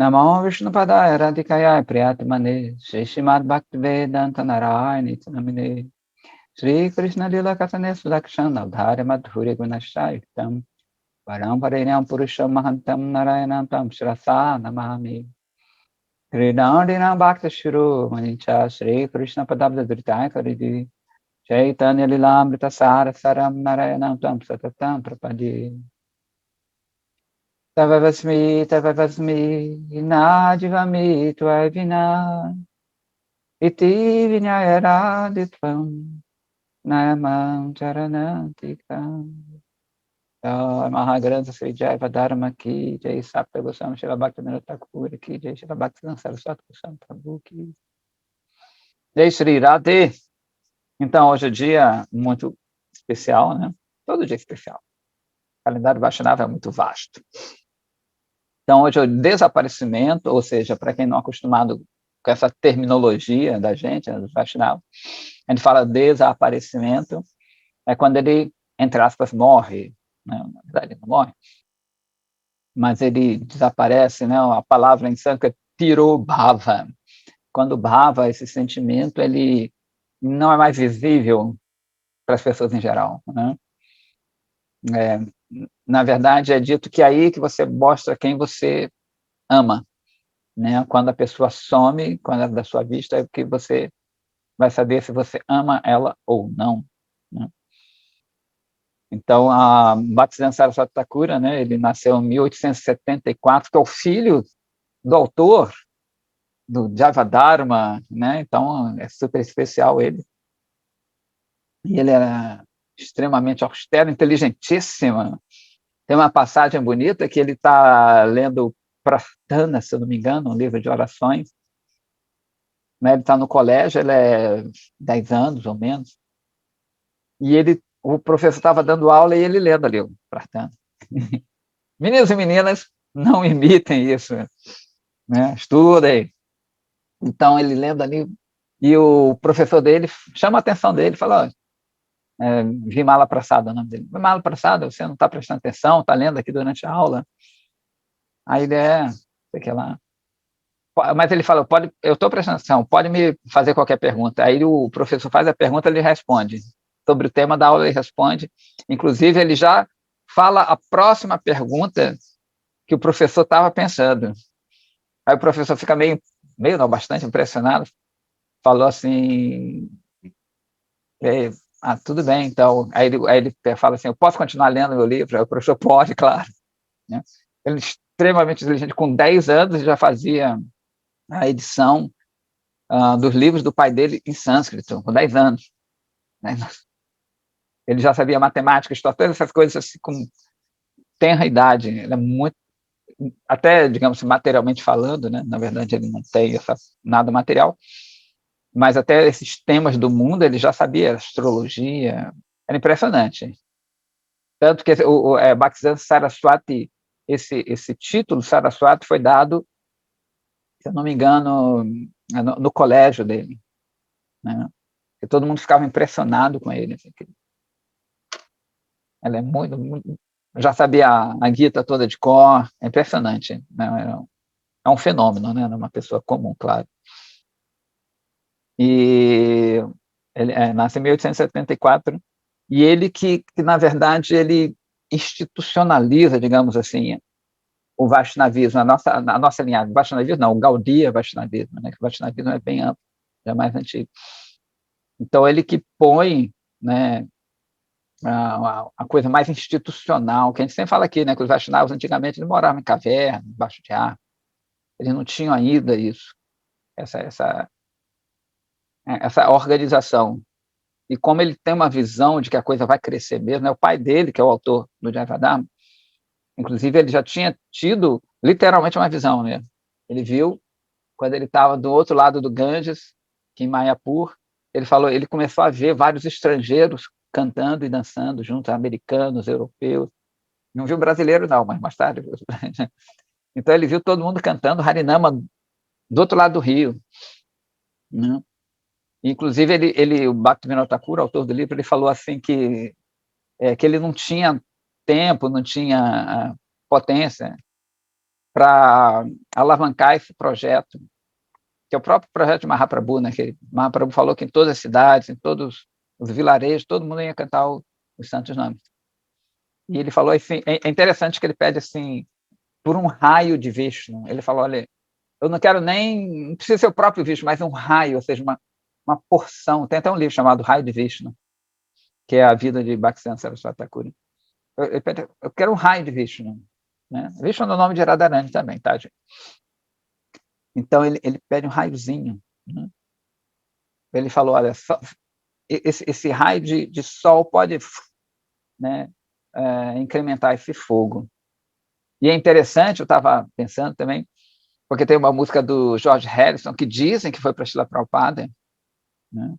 Namo Vishnupadaya Radhikaya Priyatmane Shri Srimad Bhaktivedanta Narayani Namine Shri Krishna Lila Katane Sudakshana Dharya Madhurya Gunashaitam Paramparayam Purusham Mahantam Narayanantam Shrasa Namami Tridandina Bhakta Shuru Manicha Shri Krishna Padabda Dritaya Karidi Chaitanya Lilamrita Sara Saram Narayanantam Satatam Prapadi Tavavasmi Nadivami Tvavina Iti Vinayaraditam Namam Charanantikam. Então, Mahagrantha Sri Jaiva Dharma Ki Jai Sapta Goswami Shila Bhaktivinoda Thakur Ki Jai Shila Bhaktivinoda Saraswati Goswami Prabhu Ki Jai Shri Radhe. Então, hoje é um dia muito especial, né? Todo dia é especial. O calendário Vaishnava é muito vasto. Então, hoje é o desaparecimento, ou seja, para quem não é acostumado com essa terminologia da gente, né, do Vaishnava, a gente fala desaparecimento, é quando ele, entre aspas, morre, né? Na verdade ele não morre, mas ele desaparece, né? A palavra em sânscrito é tirobhava. Quando bhava, esse sentimento, ele não é mais visível para as pessoas em geral, né? Na verdade, é dito que é aí que você mostra quem você ama, né? Quando a pessoa some, quando é da sua vista, é que você vai saber se você ama ela ou não, né? Então, a Bhaktisiddhanta Saraswati Thakura, né, ele nasceu em 1874, que é o filho do autor do Javadharma, né? Então é super especial ele. E ele era extremamente austero, inteligentíssimo. Tem uma passagem bonita que ele está lendo Prasthana, se eu não me engano, um livro de orações, né? Ele está no colégio, ele é 10 anos ou menos, e o professor estava dando aula e ele lendo ali o Prasthana. Meninos e meninas, não imitem isso, né? Estudem. Então ele lendo ali, e o professor dele chama a atenção dele, fala: Vimala Prasada, o nome dele. Vimala Prasada, você não está prestando atenção, está lendo aqui durante a aula. Aí ele sei que lá. Mas ele fala: eu estou prestando atenção, pode me fazer qualquer pergunta. Aí o professor faz a pergunta, ele responde. Sobre o tema da aula, ele responde. Inclusive, ele já fala a próxima pergunta que o professor estava pensando. Aí o professor fica não, bastante impressionado, falou assim: tudo bem, então. Aí ele fala assim: eu posso continuar lendo meu livro? Aí o professor pode, claro. Né? Ele é extremamente inteligente, com 10 anos já fazia a edição dos livros do pai dele em sânscrito, com 10 anos. Né? Ele já sabia matemática, história, todas essas coisas assim, com tenra idade. Ele é muito, até, digamos, materialmente falando, né? Na verdade ele não tem nada material, mas até esses temas do mundo ele já sabia, astrologia, era impressionante. Tanto que o Bhaktisiddhanta Saraswati, esse título Saraswati foi dado, se eu não me engano, no colégio dele, né? E todo mundo ficava impressionado com ele. Assim, ela é muito, já sabia a Gita toda de cor, é impressionante, né? É um fenômeno, né? Não é uma pessoa comum, claro. E ele nasce em 1874, e ele que na verdade, ele institucionaliza, digamos assim, o Vaishnavismo, a nossa linhagem. O Vaishnavismo não, o Gaudiya Vaishnavismo, né? O Vaishnavismo é bem amplo, é mais antigo. Então, ele que põe, né, a coisa mais institucional, que a gente sempre fala aqui, né, que os Vaishnavas antigamente eles moravam em caverna, embaixo de árvore, eles não tinham ainda isso, essa organização. E como ele tem uma visão de que a coisa vai crescer mesmo, né, o pai dele, que é o autor do Javadharma, inclusive ele já tinha tido literalmente uma visão, né? Ele viu quando ele estava do outro lado do Ganges, em Mayapur, ele começou a ver vários estrangeiros cantando e dançando juntos, americanos, europeus. Não viu brasileiro não, mas mais tarde viu. Então ele viu todo mundo cantando Harinama do outro lado do rio, né? Inclusive o Bhaktivinoda Thakur, autor do livro, ele falou assim que ele não tinha tempo, não tinha potência para alavancar esse projeto, que é o próprio projeto de Mahaprabhu, né? Que Mahaprabhu falou que em todas as cidades, em todos os vilarejos, todo mundo ia cantar os santos nomes. E ele falou assim, é interessante que ele pede assim, por um raio de Vishnu. Ele falou, olha, eu não quero nem, não precisa ser o próprio Vishnu, mas um raio, ou seja, uma porção. Tem até um livro chamado Raio de Vishnu, que é a vida de Bhaktisiddhanta Saraswati Thakur. Eu quero um raio de Vishnu. Né? Vishnu é o nome de Radharani também, tá, gente? Então, ele pede um raiozinho. Né? Ele falou, olha, esse raio de sol pode, né, incrementar esse fogo. E é interessante, eu estava pensando também, porque tem uma música do George Harrison que dizem que foi para Srila Prabhupada. Né?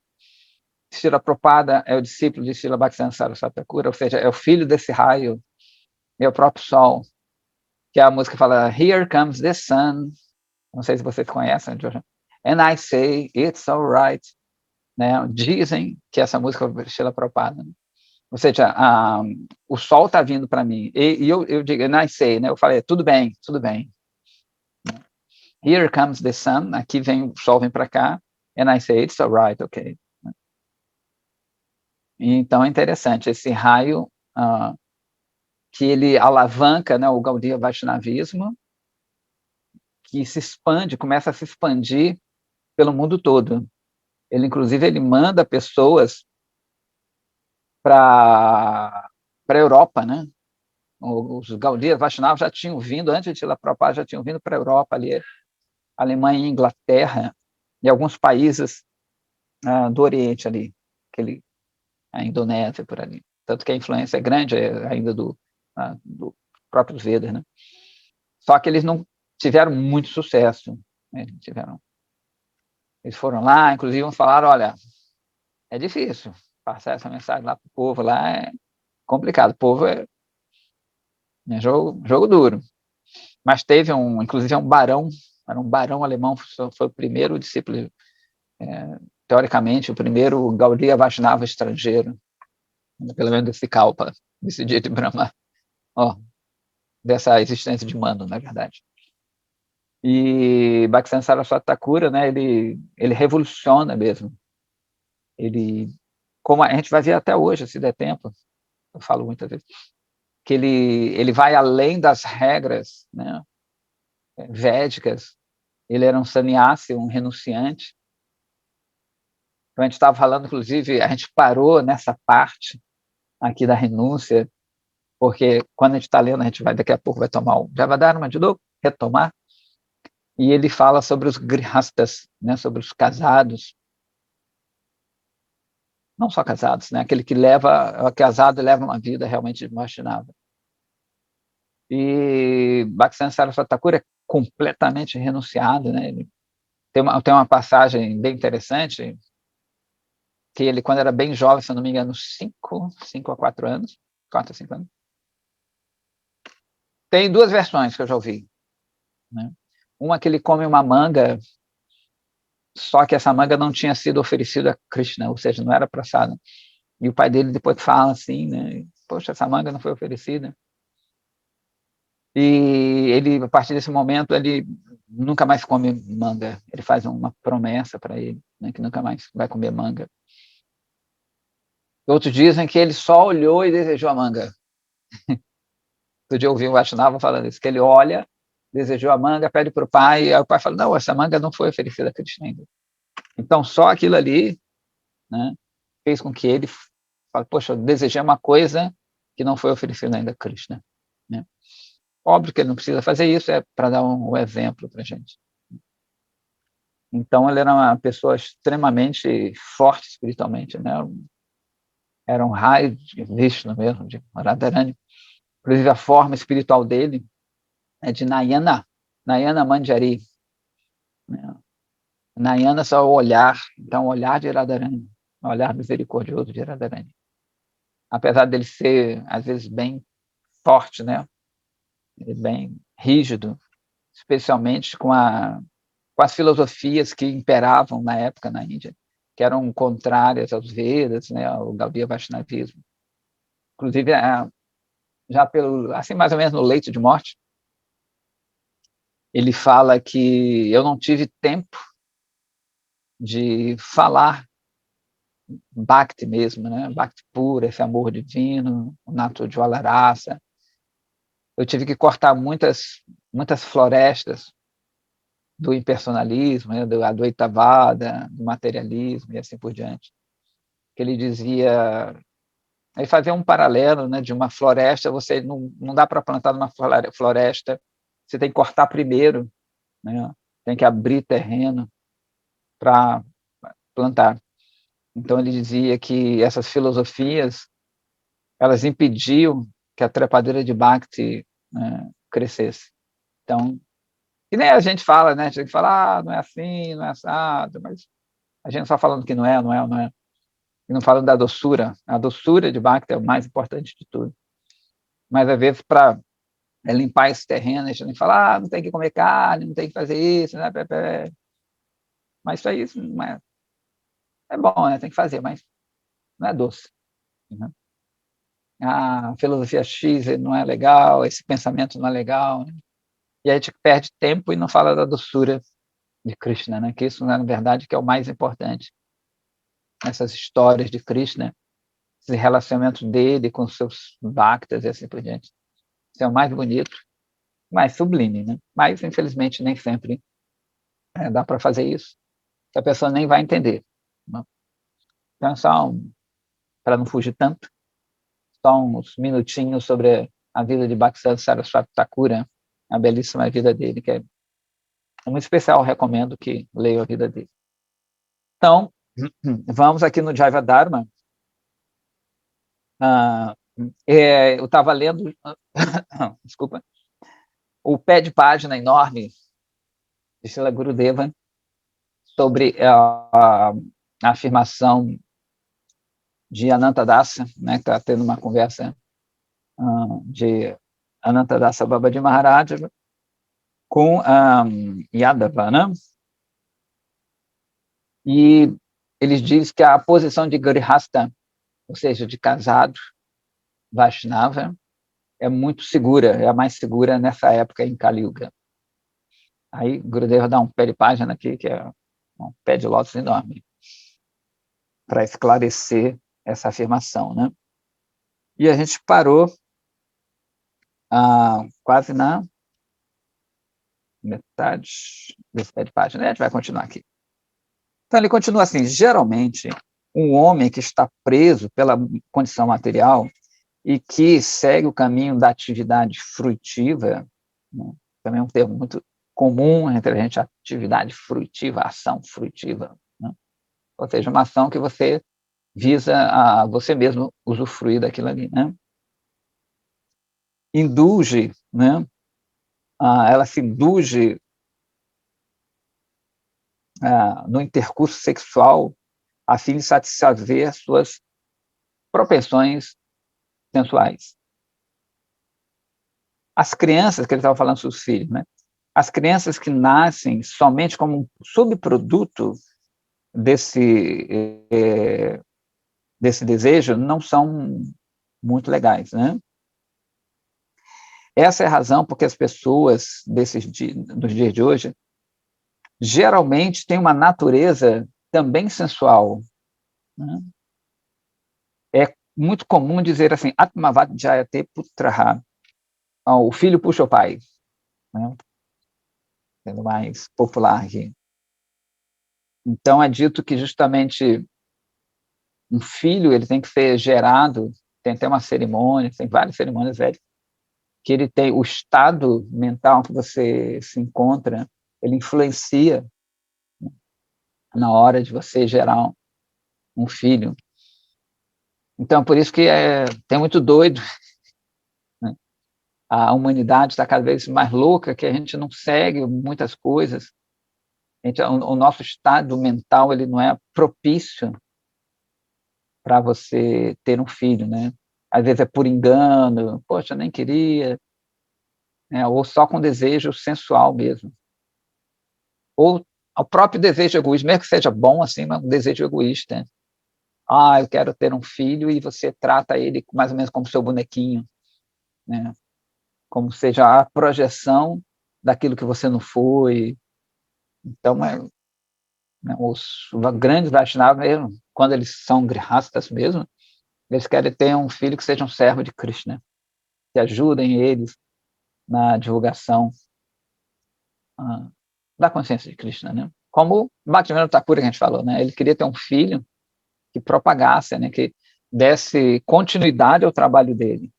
Srila Prabhupada é o discípulo de Srila Bhaktisiddhanta Saraswati Thakur, ou seja, é o filho desse raio, é o próprio sol, que a música fala Here comes the sun, não sei se vocês conhecem, and I say it's alright. Né? Dizem que essa música é Srila Prabhupada. Né? Ou seja, o sol está vindo para mim, e eu digo, and I say, né? Eu falei, tudo bem, tudo bem. Here comes the sun, aqui vem o sol, vem para cá, and I say, it's alright, ok. Então, é interessante, esse raio que ele alavanca, né, o Gaudiya Vaishnavismo, que se expande, começa a se expandir pelo mundo todo. Ele, inclusive, ele manda pessoas para a Europa, né? Os Gaudiya Vaishnavas já tinham vindo, antes de Srila Prabhupada, já tinham vindo para a Europa, ali, Alemanha e Inglaterra, e alguns países do Oriente ali, a Indonésia, por ali. Tanto que a influência é grande ainda do próprio Vedas, né? Só que eles não tiveram muito sucesso. Né? Eles foram lá, inclusive falaram, olha, é difícil passar essa mensagem lá para o povo, lá é complicado, o povo é jogo duro. Mas teve inclusive era um barão alemão, foi o primeiro discípulo, teoricamente, o primeiro Gaudiya Vaishnava estrangeiro, pelo menos desse Kalpa, desse dia de Brahma, dessa existência de Manu, na verdade. E Bhaktisiddhanta Saraswati Thakur, né, ele revoluciona mesmo. Como a gente vai ver até hoje, se der tempo, eu falo muitas vezes, que ele vai além das regras, né, védicas. Ele era um sannyasi, um renunciante. Então, a gente estava falando, inclusive, a gente parou nessa parte aqui da renúncia, porque quando a gente está lendo, a gente daqui a pouco vai tomar o Javadharma de novo, retomar, e ele fala sobre os grihastas, né, sobre os casados, não só casados, né, aquele que casado leva uma vida realmente imaginável. E Bhaktisiddhanta Saraswati Thakur é completamente renunciado, né? Tem uma passagem bem interessante, que ele, quando era bem jovem, se não me engano, 5 a 4 anos, 4 a 5 anos, tem duas versões que eu já ouvi. Né? Uma que ele come uma manga, só que essa manga não tinha sido oferecida a Krishna, ou seja, não era praçada. E o pai dele depois fala assim, né? Poxa, essa manga não foi oferecida. E ele, a partir desse momento, ele nunca mais come manga. Ele faz uma promessa para ele, né, que nunca mais vai comer manga. Outros dizem que ele só olhou e desejou a manga. Outro dia eu ouvi um Vaishnava falando isso, que ele olha, desejou a manga, pede para o pai, e aí o pai fala, não, essa manga não foi oferecida a Krishna ainda. Então, só aquilo ali, né, fez com que ele fale, poxa, eu desejei uma coisa que não foi oferecida ainda a Krishna. Né? Óbvio que ele não precisa fazer isso, é para dar um exemplo para a gente. Então, ele era uma pessoa extremamente forte espiritualmente, né? Era um raio de Vishnu mesmo, de Radharani. Inclusive, a forma espiritual dele é de Nayana Manjari. Né? Nayana só o olhar, então o olhar de Radharani, o olhar misericordioso de Radharani. Apesar dele ser, às vezes, bem forte, né? Bem rígido, especialmente com as filosofias que imperavam na época na Índia, que eram contrárias aos Vedas, né, ao Gaudiya Vaishnavismo. Inclusive, já assim, mais ou menos no leito de morte, ele fala que eu não tive tempo de falar Bhakti mesmo, né? Bhakti pura, esse amor divino, o Nato Jwala Rasa. Eu tive que cortar muitas florestas do impersonalismo, né? Do Advaitavada, do materialismo e assim por diante. Que ele dizia, ele fazia um paralelo, né, de uma floresta, você não dá para plantar numa floresta, você tem que cortar primeiro, né? Tem que abrir terreno para plantar. Então ele dizia que essas filosofias elas impediam que a trepadeira de Bhakti, né, crescesse. Então, e nem a gente fala, né? A gente fala, não é assim, não é assado, mas a gente só falando que não é, não é, não é. E não falando da doçura. A doçura de Bhakti é o mais importante de tudo. Mas, às vezes, para limpar esse terreno, a gente fala, não tem que comer carne, não tem que fazer isso, né? Mas isso aí não é bom, né? Tem que fazer, mas não é doce. Né? A filosofia X não é legal, esse pensamento não é legal, né? E aí a gente perde tempo e não fala da doçura de Krishna, né? Que isso, na verdade, que é o mais importante. Essas histórias de Krishna, esse relacionamento dele com seus bhaktas e assim por diante. Isso é o mais bonito, mais sublime, né? Mas, infelizmente, nem sempre dá para fazer isso. A pessoa nem vai entender. Né? Então, só para não fugir tanto, só uns minutinhos sobre a vida de Bhaktisiddhanta Saraswati Thakura, a belíssima vida dele, que é muito especial, recomendo que leiam a vida dele. Então, vamos aqui no Jaiva Dharma. Eu estava lendo, desculpa, o pé de página enorme de Srila Gurudeva sobre a afirmação de Anantadasa, né, que está tendo uma conversa de Anantadasa Babaji Maharaj com Yadava, né? E eles dizem que a posição de Grihasta, ou seja, de casado, Vaishnava, é muito segura, é a mais segura nessa época em Kali Yuga. Aí Gurudeva dá um pé de página aqui, que é um pé de lótus enorme, para esclarecer essa afirmação, né? E a gente parou quase na metade desse pé de página, a gente vai continuar aqui. Então ele continua assim, geralmente, um homem que está preso pela condição material e que segue o caminho da atividade fruitiva, né? Também é um termo muito comum entre a gente, atividade fruitiva, ação fruitiva, né? Ou seja, uma ação que você visa a você mesmo usufruir daquilo ali, né? Indulge, né? Ela se indulge no intercurso sexual a fim de satisfazer suas propensões sensuais. As crianças, que ele estava falando sobre os filhos, né? As crianças que nascem somente como um subproduto desse desejo não são muito legais, né? Essa é a razão porque as pessoas dos dias de hoje geralmente têm uma natureza também sensual, né? É muito comum dizer assim, Atmavat Jayate Putraha, o filho puxa o pai, né? Sendo mais popular aqui. Então é dito que justamente um filho ele tem que ser gerado, tem até uma cerimônia, tem várias cerimônias védicas, que ele tem o estado mental que você se encontra, ele influencia na hora de você gerar um filho. Então, por isso que tem muito doido, né? A humanidade está cada vez mais louca, que a gente não segue muitas coisas. O nosso estado mental ele não é propício para você ter um filho, né? Às vezes é por engano, poxa, eu nem queria, né? Ou só com desejo sensual mesmo. Ou o próprio desejo egoísta, mesmo que seja bom assim, mas um desejo egoísta. Eu quero ter um filho e você trata ele mais ou menos como seu bonequinho, né? Como seja a projeção daquilo que você não foi. Então, né, os grandes Vaishnavas mesmo, quando eles são grihastas mesmo, eles querem ter um filho que seja um servo de Krishna, que ajudem eles na divulgação da consciência de Krishna, né? Como Bhaktivinoda Thakur, que a gente falou, né? Ele queria ter um filho que propagasse, né? Que desse continuidade ao trabalho dele.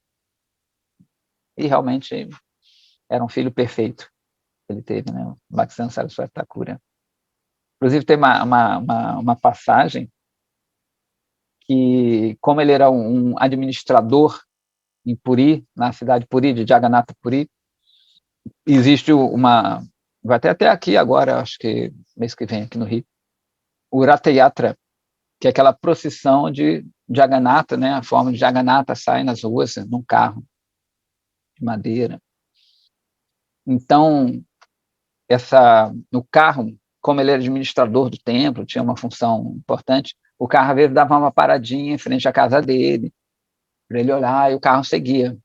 E realmente era um filho perfeito que ele teve, né? Bhaktisiddhanta Saraswati Thakur. Inclusive tem uma passagem que, como ele era um administrador em Puri, na cidade de Puri, de Jagannatha Puri, existe vai até aqui agora, acho que mês que vem aqui no Rio, o Ratha Yatra, que é aquela procissão de Jagannatha, né? A forma de Jagannatha sai nas ruas num carro de madeira. Então, no carro, como ele era administrador do templo, tinha uma função importante, o carro às vezes dava uma paradinha em frente à casa dele, para ele olhar, e o carro seguia.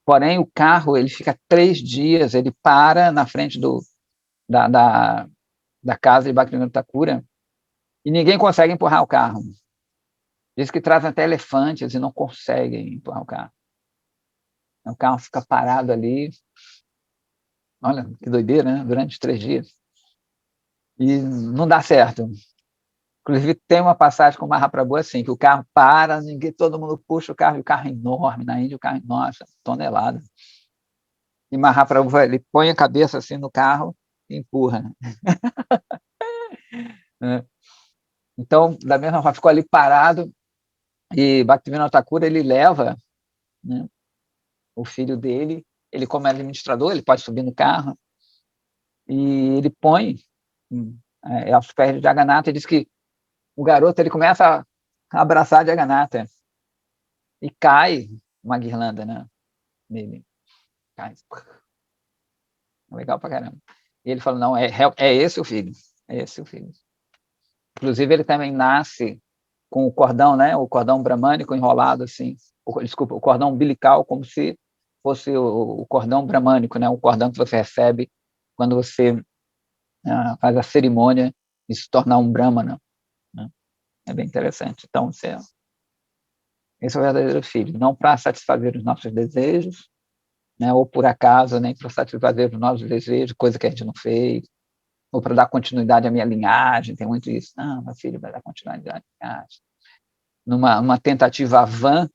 Porém, o carro ele fica 3 dias, ele para na frente da casa de Bhaktivinoda Thakur, e ninguém consegue empurrar o carro. Diz que trazem até elefantes e não conseguem empurrar o carro. O carro fica parado ali, olha que doideira, né? Durante 3 dias. E não dá certo. Inclusive, tem uma passagem com o Mahaprabhu assim, que o carro para, todo mundo puxa o carro, e o carro é enorme, na Índia o carro é enorme, tonelada. E Mahaprabhu ele põe a cabeça assim no carro e empurra. Então, da mesma forma, ficou ali parado, e Bhaktivinoda Thakur ele leva, né, o filho dele, ele como administrador, ele pode subir no carro, e ele põe aos pés de Jagannatha, e diz que o garoto ele começa a abraçar Jagannatha, e cai uma guirlanda, né, nele. Cai. Legal pra caramba. E ele fala, não, é esse o filho, é esse o filho. Inclusive, ele também nasce com o cordão, né, o cordão bramânico enrolado assim, desculpa, o cordão umbilical, como se fosse o cordão bramânico, né, o cordão que você recebe quando você faz a cerimônia de se tornar um brahmana, né? É bem interessante. Então, esse é o verdadeiro filho, não para satisfazer os nossos desejos, né, ou por acaso, nem para satisfazer os nossos desejos, coisa que a gente não fez, ou para dar continuidade à minha linhagem, tem muito isso. Não, meu filho vai dar continuidade à linhagem. Numa tentativa vã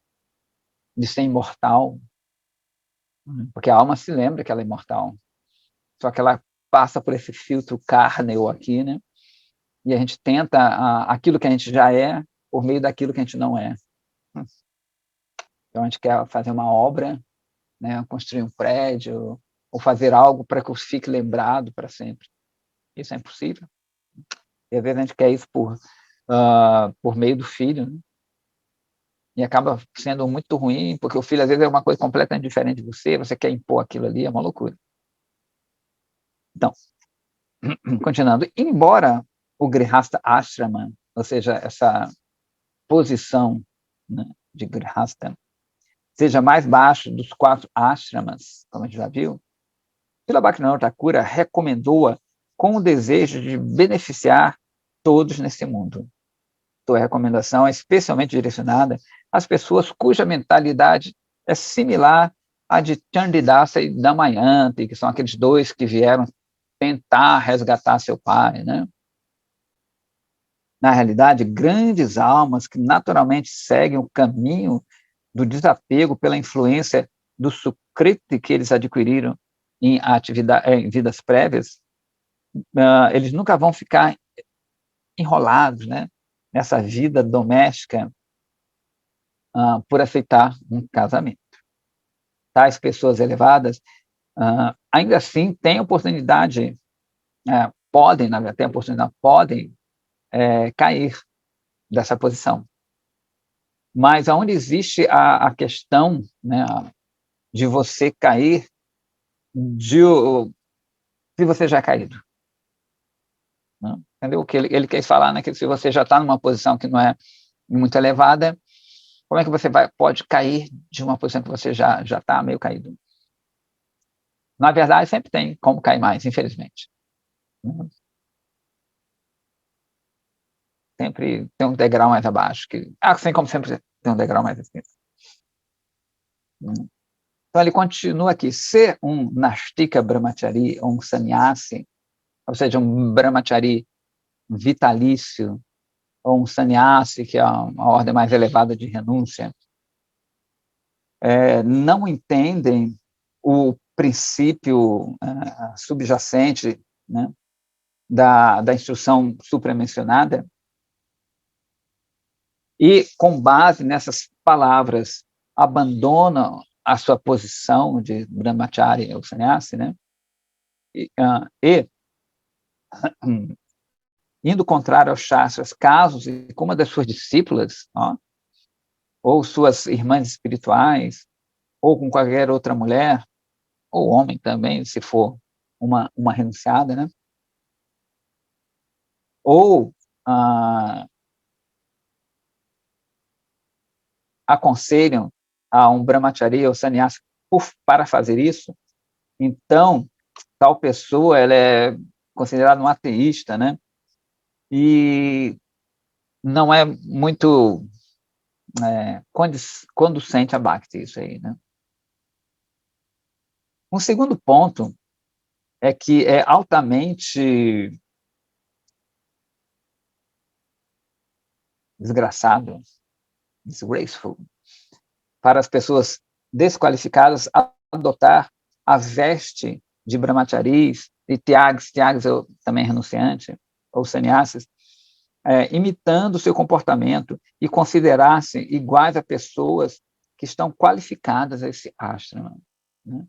de ser imortal, porque a alma se lembra que ela é imortal, só que ela passa por esse filtro carnal aqui, né? E a gente tenta aquilo que a gente já é por meio daquilo que a gente não é. Então a gente quer fazer uma obra, né? Construir um prédio, ou fazer algo para que fique lembrado para sempre. Isso é impossível. E às vezes a gente quer isso por meio do filho, né? E acaba sendo muito ruim, porque o filho às vezes é uma coisa completamente diferente de você quer impor aquilo ali, é uma loucura. Então, continuando, embora o Grihastha Ashrama, ou seja, essa posição, né, de Grihastha, seja mais baixo dos 4 ashramas, como a gente já viu, Srila Bhaktivinoda Thakur recomendou-a com o desejo de beneficiar todos nesse mundo. Sua recomendação é especialmente direcionada às pessoas cuja mentalidade é similar à de Chandidasa e Damayanti, que são aqueles 2 que vieram tentar resgatar seu pai, né? Na realidade, grandes almas que naturalmente seguem o caminho do desapego pela influência do sukriti que eles adquiriram em vidas prévias, eles nunca vão ficar enrolados, né, nessa vida doméstica por aceitar um casamento. Tais pessoas elevadas, ainda assim, têm oportunidade, podem, na verdade, têm oportunidade, podem cair dessa posição. Mas aonde existe a questão, né, de você cair, se você já é caído. Né? Entendeu? O que ele quer falar, né, que se você já está numa posição que não é muito elevada, como é que você pode cair de uma posição que você já está meio caído? Na verdade, sempre tem como cair mais, infelizmente. Sempre tem um degrau mais abaixo, assim como sempre tem um degrau mais acima. Então, ele continua aqui, ser um Nastika Brahmachari, ou um sannyasi, ou seja, um Brahmachari vitalício, ou um sannyasi, que é uma ordem mais elevada de renúncia, não entendem o princípio subjacente, né, da instrução supramencionada, e, com base nessas palavras, abandonam a sua posição de brahmachari ou sannyasi, né, e indo contrário aos shastras, casos em que uma das suas discípulas, ou suas irmãs espirituais, ou com qualquer outra mulher, ou homem também, se for uma renunciada, né, ou aconselham a um brahmachari ou sannyasi para fazer isso, então tal pessoa ela é considerada um ateísta, né? E não é muito conducente a Bhakti isso aí, né? Um segundo ponto é que é altamente desgraçado, disgraceful, para as pessoas desqualificadas adotar a veste de brahmacharis e tyags eu também renunciante, ou sannyasis, imitando o seu comportamento e considerar-se iguais a pessoas que estão qualificadas a esse ashrama, né?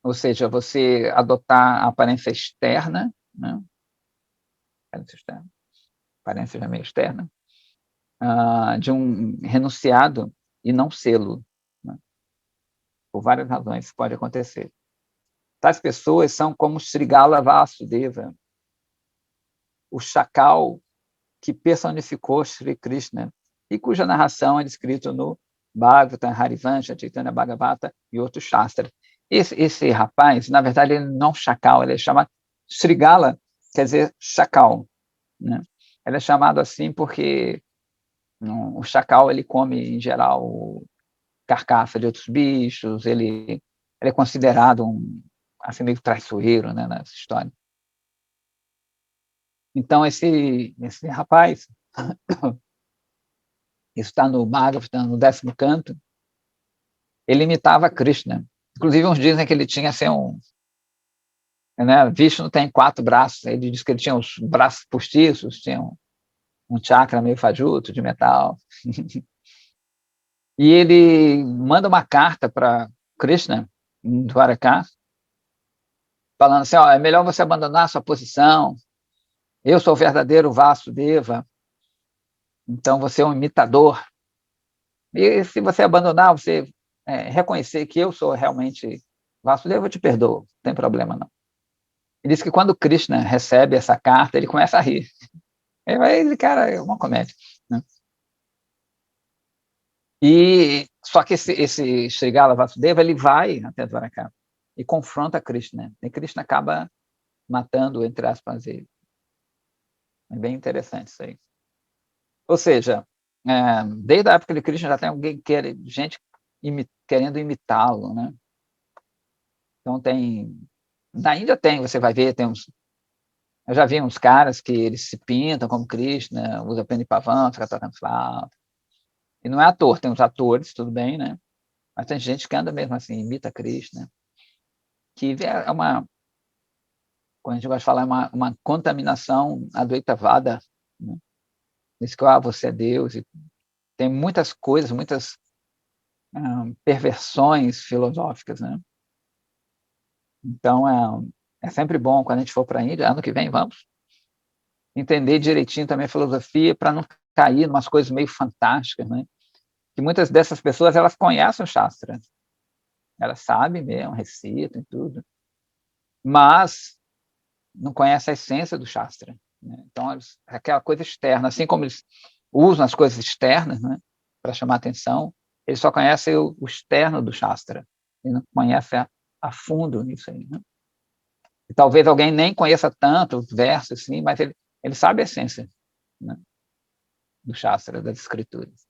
Ou seja, você adotar a aparência externa, né? Aparência já meio externa, de um renunciado e não sê-lo, né? Por várias razões isso pode acontecer. Tais pessoas são como Srigala Vasudeva, o chacal que personificou Sri Krishna e cuja narração é descrita no Bhagavatam, Harivancha, Chaitanya Bhagavata e outros shastras. Esse rapaz, na verdade, ele não é um chacal, ele é chamado Srigala, quer dizer chacal, né? Ele é chamado assim porque o chacal ele come, em geral, carcaça de outros bichos, ele é considerado assim, meio traiçoeiro, né, nessa história. Então, esse rapaz, isso está no Bhagavatam, no 10º canto, ele imitava Krishna. Inclusive, uns dizem que ele tinha assim, né, Vishnu tem 4 braços, ele diz que ele tinha os braços postiços, tinha um chakra meio fajuto, de metal. E ele manda uma carta para Krishna, em Dwaraka, falando assim, é melhor você abandonar a sua posição, eu sou o verdadeiro Vasudeva, então você é um imitador. E se você abandonar, você reconhecer que eu sou realmente Vasudeva, eu te perdoo, não tem problema não. Ele diz que quando Krishna recebe essa carta, ele começa a rir. Ele, cara, é uma comédia, né? E só que esse Srigala Vasudeva, ele vai até Dwaraka e confronta Krishna. E Krishna acaba matando, entre aspas, ele. É bem interessante isso aí. Ou seja, desde a época de Krishna já tem gente querendo imitá-lo, né? Então na Índia você vai ver, eu já vi uns caras que eles se pintam como Krishna, usa pena de pavão, fica tocando flauta. E não é ator, tem os atores, tudo bem, né? Mas tem gente que anda mesmo assim, imita Krishna, que é como a gente gosta de falar, uma contaminação advaitavada, né? Diz que você é Deus, e tem muitas coisas, muitas perversões filosóficas, né? Então, é sempre bom, quando a gente for para a Índia, ano que vem, vamos, entender direitinho também a filosofia, para não cair em umas coisas meio fantásticas, né? Que muitas dessas pessoas, elas conhecem o Shastra, elas sabem mesmo, recitam e tudo, mas não conhecem a essência do Shastra, né? Então, aquela coisa externa, assim como eles usam as coisas externas, né, para chamar atenção, eles só conhecem o externo do Shastra, e não conhecem a fundo nisso aí, né? E talvez alguém nem conheça tanto os versos, assim, mas ele sabe a essência, né, do Shastra, das escrituras.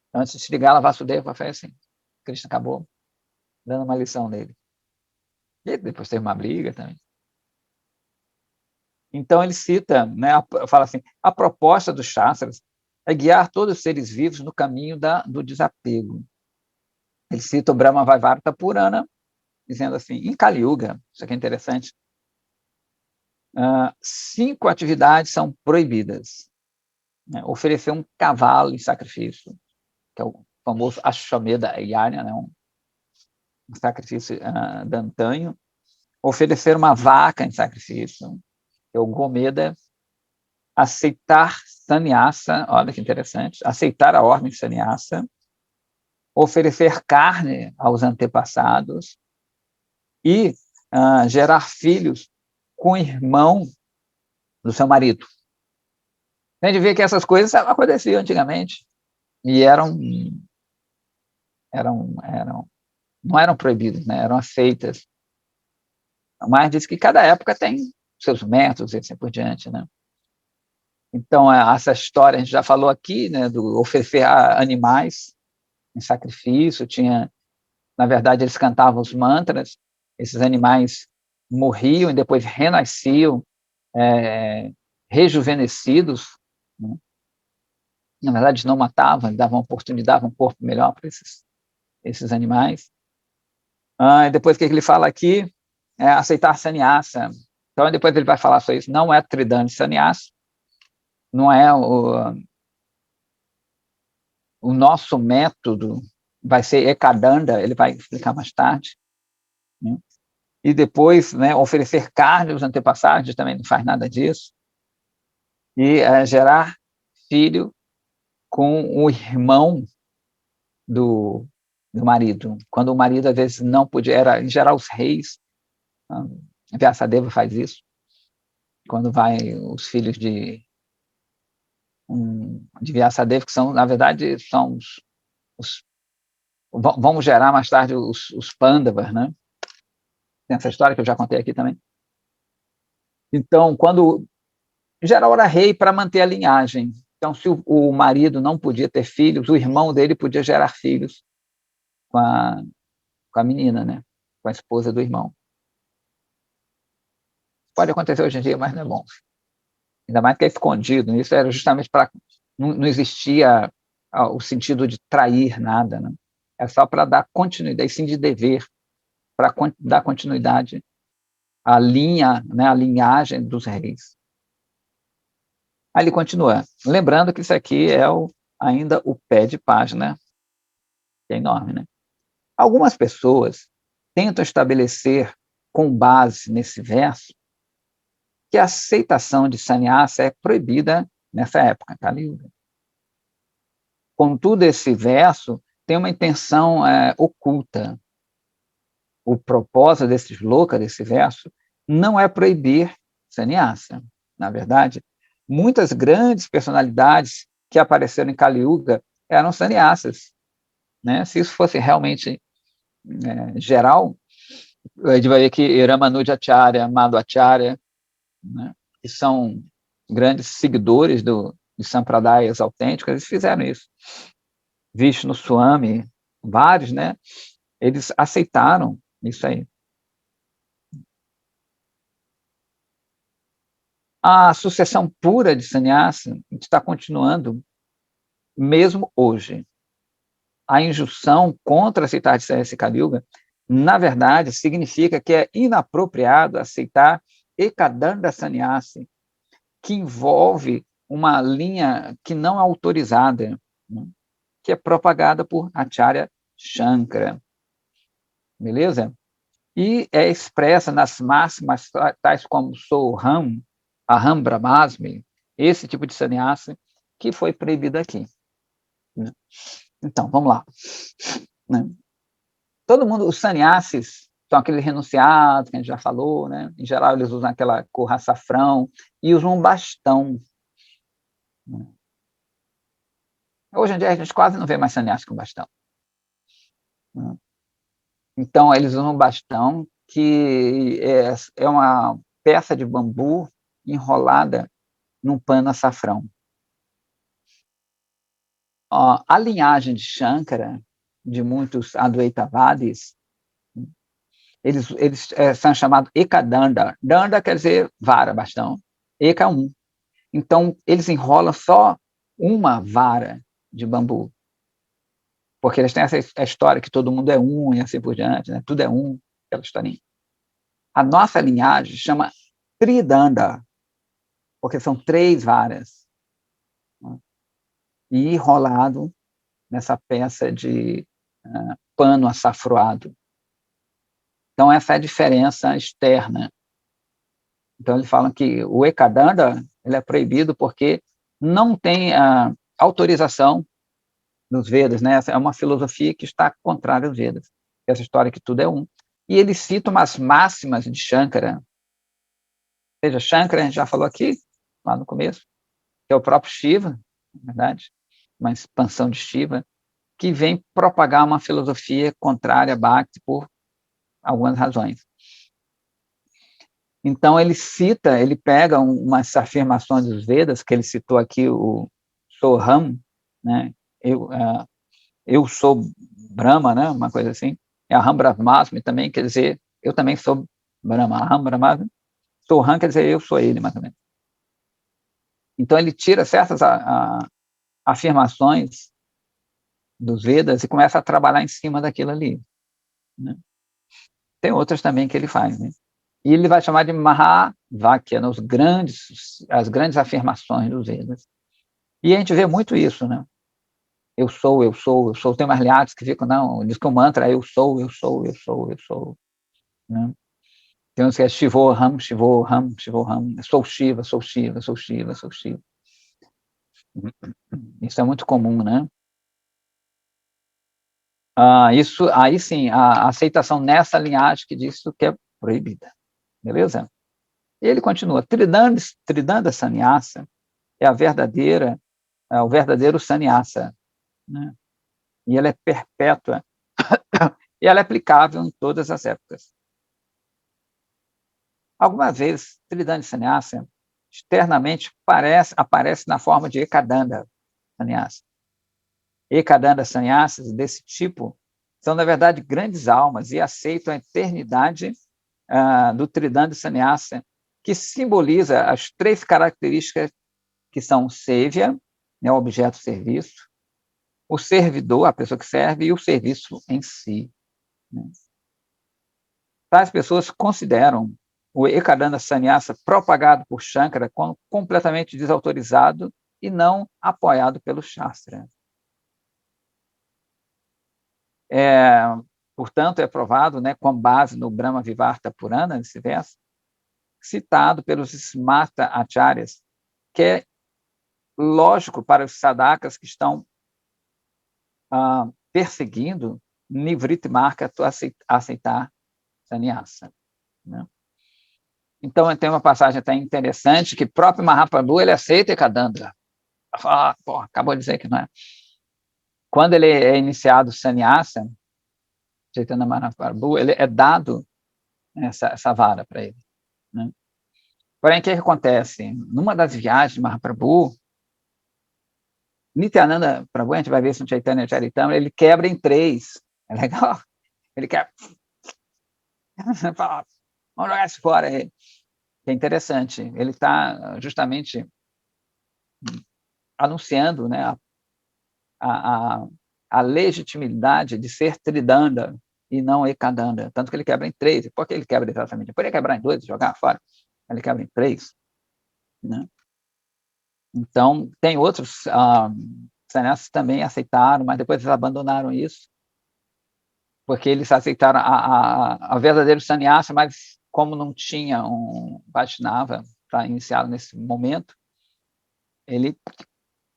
Então, antes de se ligar a Vasudeva, foi assim, Krishna acabou dando uma lição nele. E depois teve uma briga também. Então, ele cita, né, fala assim, a proposta dos Shastras é guiar todos os seres vivos no caminho do desapego. Ele cita o Brahma Vaivarta Purana, dizendo assim, em Kali Yuga, isso aqui é interessante, 5 atividades são proibidas. Né? Oferecer um cavalo em sacrifício, que é o famoso Ashwamedha Yajna, né? um sacrifício dantanho. Oferecer uma vaca em sacrifício, que é o Gomeda. Aceitar sannyasa, olha que interessante, aceitar a ordem sannyasa, oferecer carne aos antepassados e gerar filhos com o irmão do seu marido. A gente vê que essas coisas aconteciam antigamente e não eram proibidas, né? Eram aceitas. Mas diz que cada época tem seus métodos e assim por diante, né? Então, essa história, a gente já falou aqui, né, do oferecer animais em sacrifício, na verdade, eles cantavam os mantras, esses animais morriam e depois renasciam, rejuvenescidos, né? Na verdade, não matavam, davam oportunidade, davam um corpo melhor para esses animais. E depois, o que ele fala aqui? Aceitar sannyasa. Então, depois ele vai falar sobre isso. Não é tridandi sannyasa, não é o nosso método, vai ser ekadanda, ele vai explicar mais tarde, né? E depois, né, oferecer carne aos antepassados, também não faz nada disso, e gerar filho com o irmão do marido, quando o marido às vezes não podia, era em geral os reis, Vyasadeva faz isso, quando vai os filhos de Vyasadeva, que são, na verdade, são vamos gerar mais tarde os Pandavas, né? Tem essa história que eu já contei aqui também. Então, quando em geral era rei para manter a linhagem. Então, se o marido não podia ter filhos, o irmão dele podia gerar filhos com a menina, né? Com a esposa do irmão. Pode acontecer hoje em dia, mas não é bom. Ainda mais que é escondido. Isso era justamente para... Não existia o sentido de trair nada, né? É só para dar continuidade, sim de dever, para dar continuidade à linha, né, à linhagem dos reis. Aí ele continua, lembrando que isso aqui é ainda o pé de página, que é enorme, né? Algumas pessoas tentam estabelecer, com base nesse verso, que a aceitação de sannyasa é proibida nessa época, Kali Yuga. Contudo, esse verso tem uma intenção oculta. O propósito desse shloka, desse verso, não é proibir sannyasa. Na verdade, muitas grandes personalidades que apareceram em Kali Yuga eram sannyasas, né? Se isso fosse realmente geral, a gente vai ver que Ramanujacharya, Madhvacharya, né, que são grandes seguidores de sampradayas autênticos, eles fizeram isso. Vishnu Swami, vários, né? Eles aceitaram isso aí. A sucessão pura de sannyasa está continuando mesmo hoje. A injunção contra aceitar esse Kali Yuga, na verdade, significa que é inapropriado aceitar Ekadanda Sannyasi, que envolve uma linha que não é autorizada, né, que é propagada por Acharya Shankara. Beleza? E é expressa nas máximas tais como Soham, Aham Brahmasmi, esse tipo de sannyasa que foi proibido aqui. Né? Então, vamos lá. Né? Todo mundo, os sannyasis, são aqueles renunciados que a gente já falou, né? Em geral, eles usam aquela cor açafrão e usam um bastão. Né? Hoje em dia, a gente quase não vê mais sannyasi com bastão. Né? Então, eles usam um bastão que é uma peça de bambu enrolada num pano açafrão. A linhagem de Shankara, de muitos Advaitavadis, eles são chamados Ekadanda. Danda quer dizer vara, bastão. Eka é um. Então, eles enrolam só uma vara de bambu, porque eles têm essa história que todo mundo é um e assim por diante, né? Tudo é um, aquela historinha. A nossa linhagem chama Tridanda, porque são 3 varas, né? E enrolado nessa peça de pano açafroado. Então, essa é a diferença externa. Então, eles falam que o Ekadanda ele é proibido porque não tem a autorização dos Vedas, né? Essa é uma filosofia que está contrária aos Vedas. Essa história que tudo é um. E ele cita umas máximas de Shankara. Ou seja, Shankara, a gente já falou aqui, lá no começo, que é o próprio Shiva, na verdade, uma expansão de Shiva, que vem propagar uma filosofia contrária a Bhakti por algumas razões. Então, ele pega umas afirmações dos Vedas, que ele citou aqui, o Soham, né? Eu sou Brahma, né? Uma coisa assim. É Aham Brahmasmi também, quer dizer, eu também sou Brahma. Aham Brahmasmi. Soham quer dizer, eu sou ele, mais ou menos. Então, ele tira certas afirmações dos Vedas e começa a trabalhar em cima daquilo ali, né? Tem outras também que ele faz, né? E ele vai chamar de Mahavakya, né? As grandes afirmações dos Vedas. E a gente vê muito isso, né? Eu sou, eu sou, eu sou. Tem umas liadas que ficam, não, diz que o mantra é eu sou, eu sou, eu sou, eu sou, né? Tem uns que é Shivoham, Shivoham, Shivoham. Sou Shiva, sou Shiva, sou Shiva, sou Shiva. Isso é muito comum, né? Isso, aí sim, a aceitação nessa linhagem que diz que é proibida. Beleza? E ele continua. Tridanda Sannyasa é o verdadeiro sannyasa, né? E ela é perpétua e ela é aplicável em todas as épocas. Algumas vezes, Tridanda Sannyasa externamente aparece na forma de Ekadanda Sannyasa. Ekadanda Sannyasas desse tipo são, na verdade, grandes almas e aceitam a eternidade do Tridanda Sannyasa, que simboliza as 3 características que são o Sevya, né, o objeto serviço, o servidor, a pessoa que serve, e o serviço em si, né? Tais pessoas consideram o Ekadanda Sannyasa propagado por Shankara como completamente desautorizado e não apoiado pelo Shastra. Portanto, é provado, né, com base no Brahma Vivarta Purana, nesse verso, citado pelos Smarta Acharyas, que é lógico para os sadhakas que estão perseguindo Nivritti Marka a aceitar sannyasa, né? Então, tem uma passagem até interessante que próprio Mahaprabhu ele aceita Ekadanda. Acabou de dizer que não é. Quando ele é iniciado sannyasa, Chaitanya Mahaprabhu, ele é dado essa vara para ele, né? Porém, o que acontece? Numa das viagens de Mahaprabhu, Nityananda Prabhu, a gente vai ver isso no Chaitanya Charitamrita, ele quebra em 3. É legal? Ele quebra. Fala, vamos jogar isso fora. É interessante. Ele está justamente anunciando, né, a, a legitimidade de ser Tridanda e não Ekadanda. Tanto que ele quebra em 3. Por que ele quebra exatamente? Ele poderia quebrar em 2 e jogar fora. Ele quebra em 3, né? Então, tem outros sannyasas também aceitaram, mas depois eles abandonaram isso, porque eles aceitaram a verdadeiro sannyasa, mas como não tinha um Vaishnava para iniciar nesse momento, ele,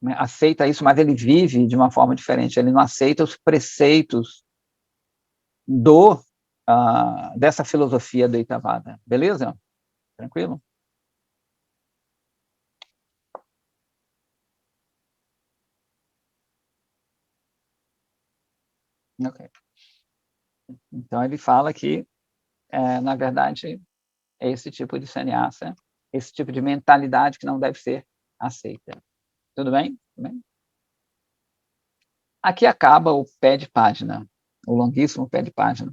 né, aceita isso, mas ele vive de uma forma diferente, ele não aceita os preceitos dessa filosofia do Itavada. Beleza? Tranquilo? Ok. Então, ele fala que, na verdade, é esse tipo de sannyasa, esse tipo de mentalidade que não deve ser aceita. Tudo bem? Tudo bem? Aqui acaba o pé de página, o longuíssimo pé de página.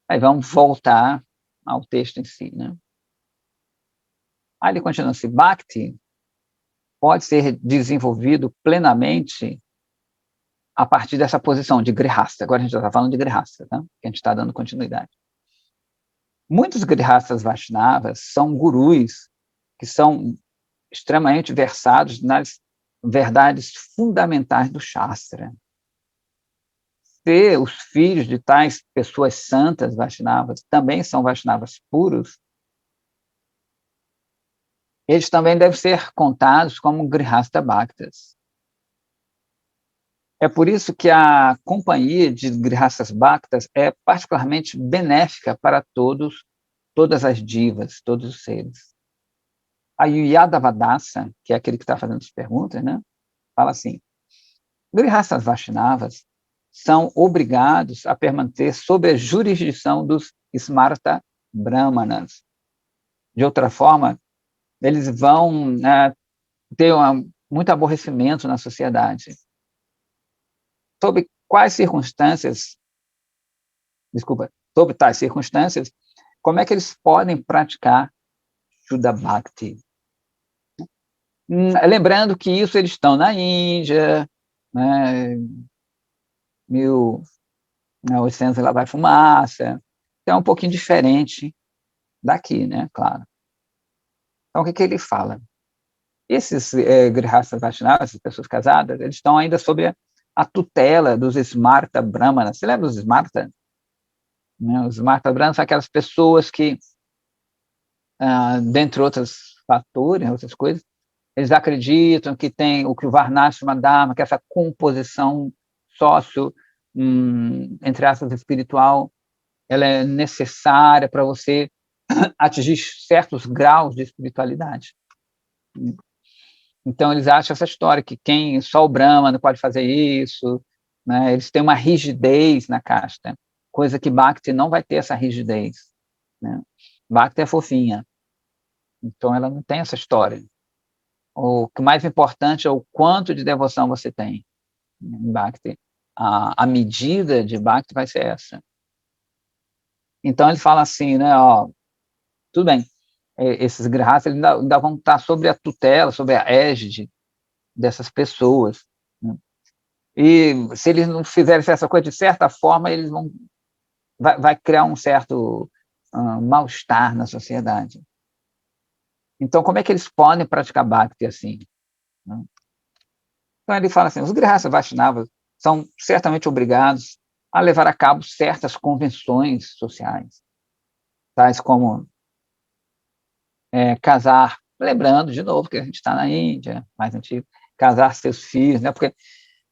Aí vamos voltar ao texto em si, né? Aí ele continua assim: Bhakti pode ser desenvolvido plenamente a partir dessa posição de grihasta. Agora a gente já está falando de grihasta, tá? Que a gente está dando continuidade. Muitos grihastas Vaishnavas são gurus que são extremamente versados nas verdades fundamentais do Shastra. Se os filhos de tais pessoas santas Vaishnavas também são Vaishnavas puros, eles também devem ser contados como Grihasta Bhaktas. É por isso que a companhia de Grihastas Bhaktas é particularmente benéfica para todas as divas, todos os seres. A Yadavadasa, que é aquele que está fazendo as perguntas, né, fala assim: Grihastas Vaishnavas são obrigados a permanecer sob a jurisdição dos Smarta Brahmanas. De outra forma, eles vão ter muito aborrecimento na sociedade. Sob quais circunstâncias, sob tais circunstâncias, como é que eles podem praticar Shuddha Bhakti? Lembrando que isso eles estão na Índia, né, 1800 lá vai fumaça, então é um pouquinho diferente daqui, né, claro. Então, o que ele fala? Esses Grihastas Vaishnavas, essas pessoas casadas, eles estão ainda sob a tutela dos Smarta Brahmanas. Você lembra dos Smarta? Né? Os Smarta Brahmanas são aquelas pessoas que, dentre outros fatores, outras coisas, eles acreditam que tem o que o Varnashrama Dharma, que é essa composição sócio, entre aspas, espiritual, ela é necessária para você atingir certos graus de espiritualidade. Então, eles acham essa história que só o Brahma não pode fazer isso, né? Eles têm uma rigidez na casta, coisa que Bhakti não vai ter essa rigidez. Né? Bhakti é fofinha, então ela não tem essa história. O que mais importante é o quanto de devoção você tem em Bhakti. A medida de Bhakti vai ser essa. Então, ele fala assim, né, tudo bem, esses grihastas ainda vão estar sobre a tutela, sobre a égide dessas pessoas. Né? E se eles não fizerem essa coisa de certa forma, eles vai criar um certo mal-estar na sociedade. Então, como é que eles podem praticar Bhakti assim? Né? Então, ele fala assim, os Grihastas Vaishnavas são certamente obrigados a levar a cabo certas convenções sociais, tais como casar, lembrando, de novo, que a gente está na Índia, mais antigo, casar seus filhos, né? Porque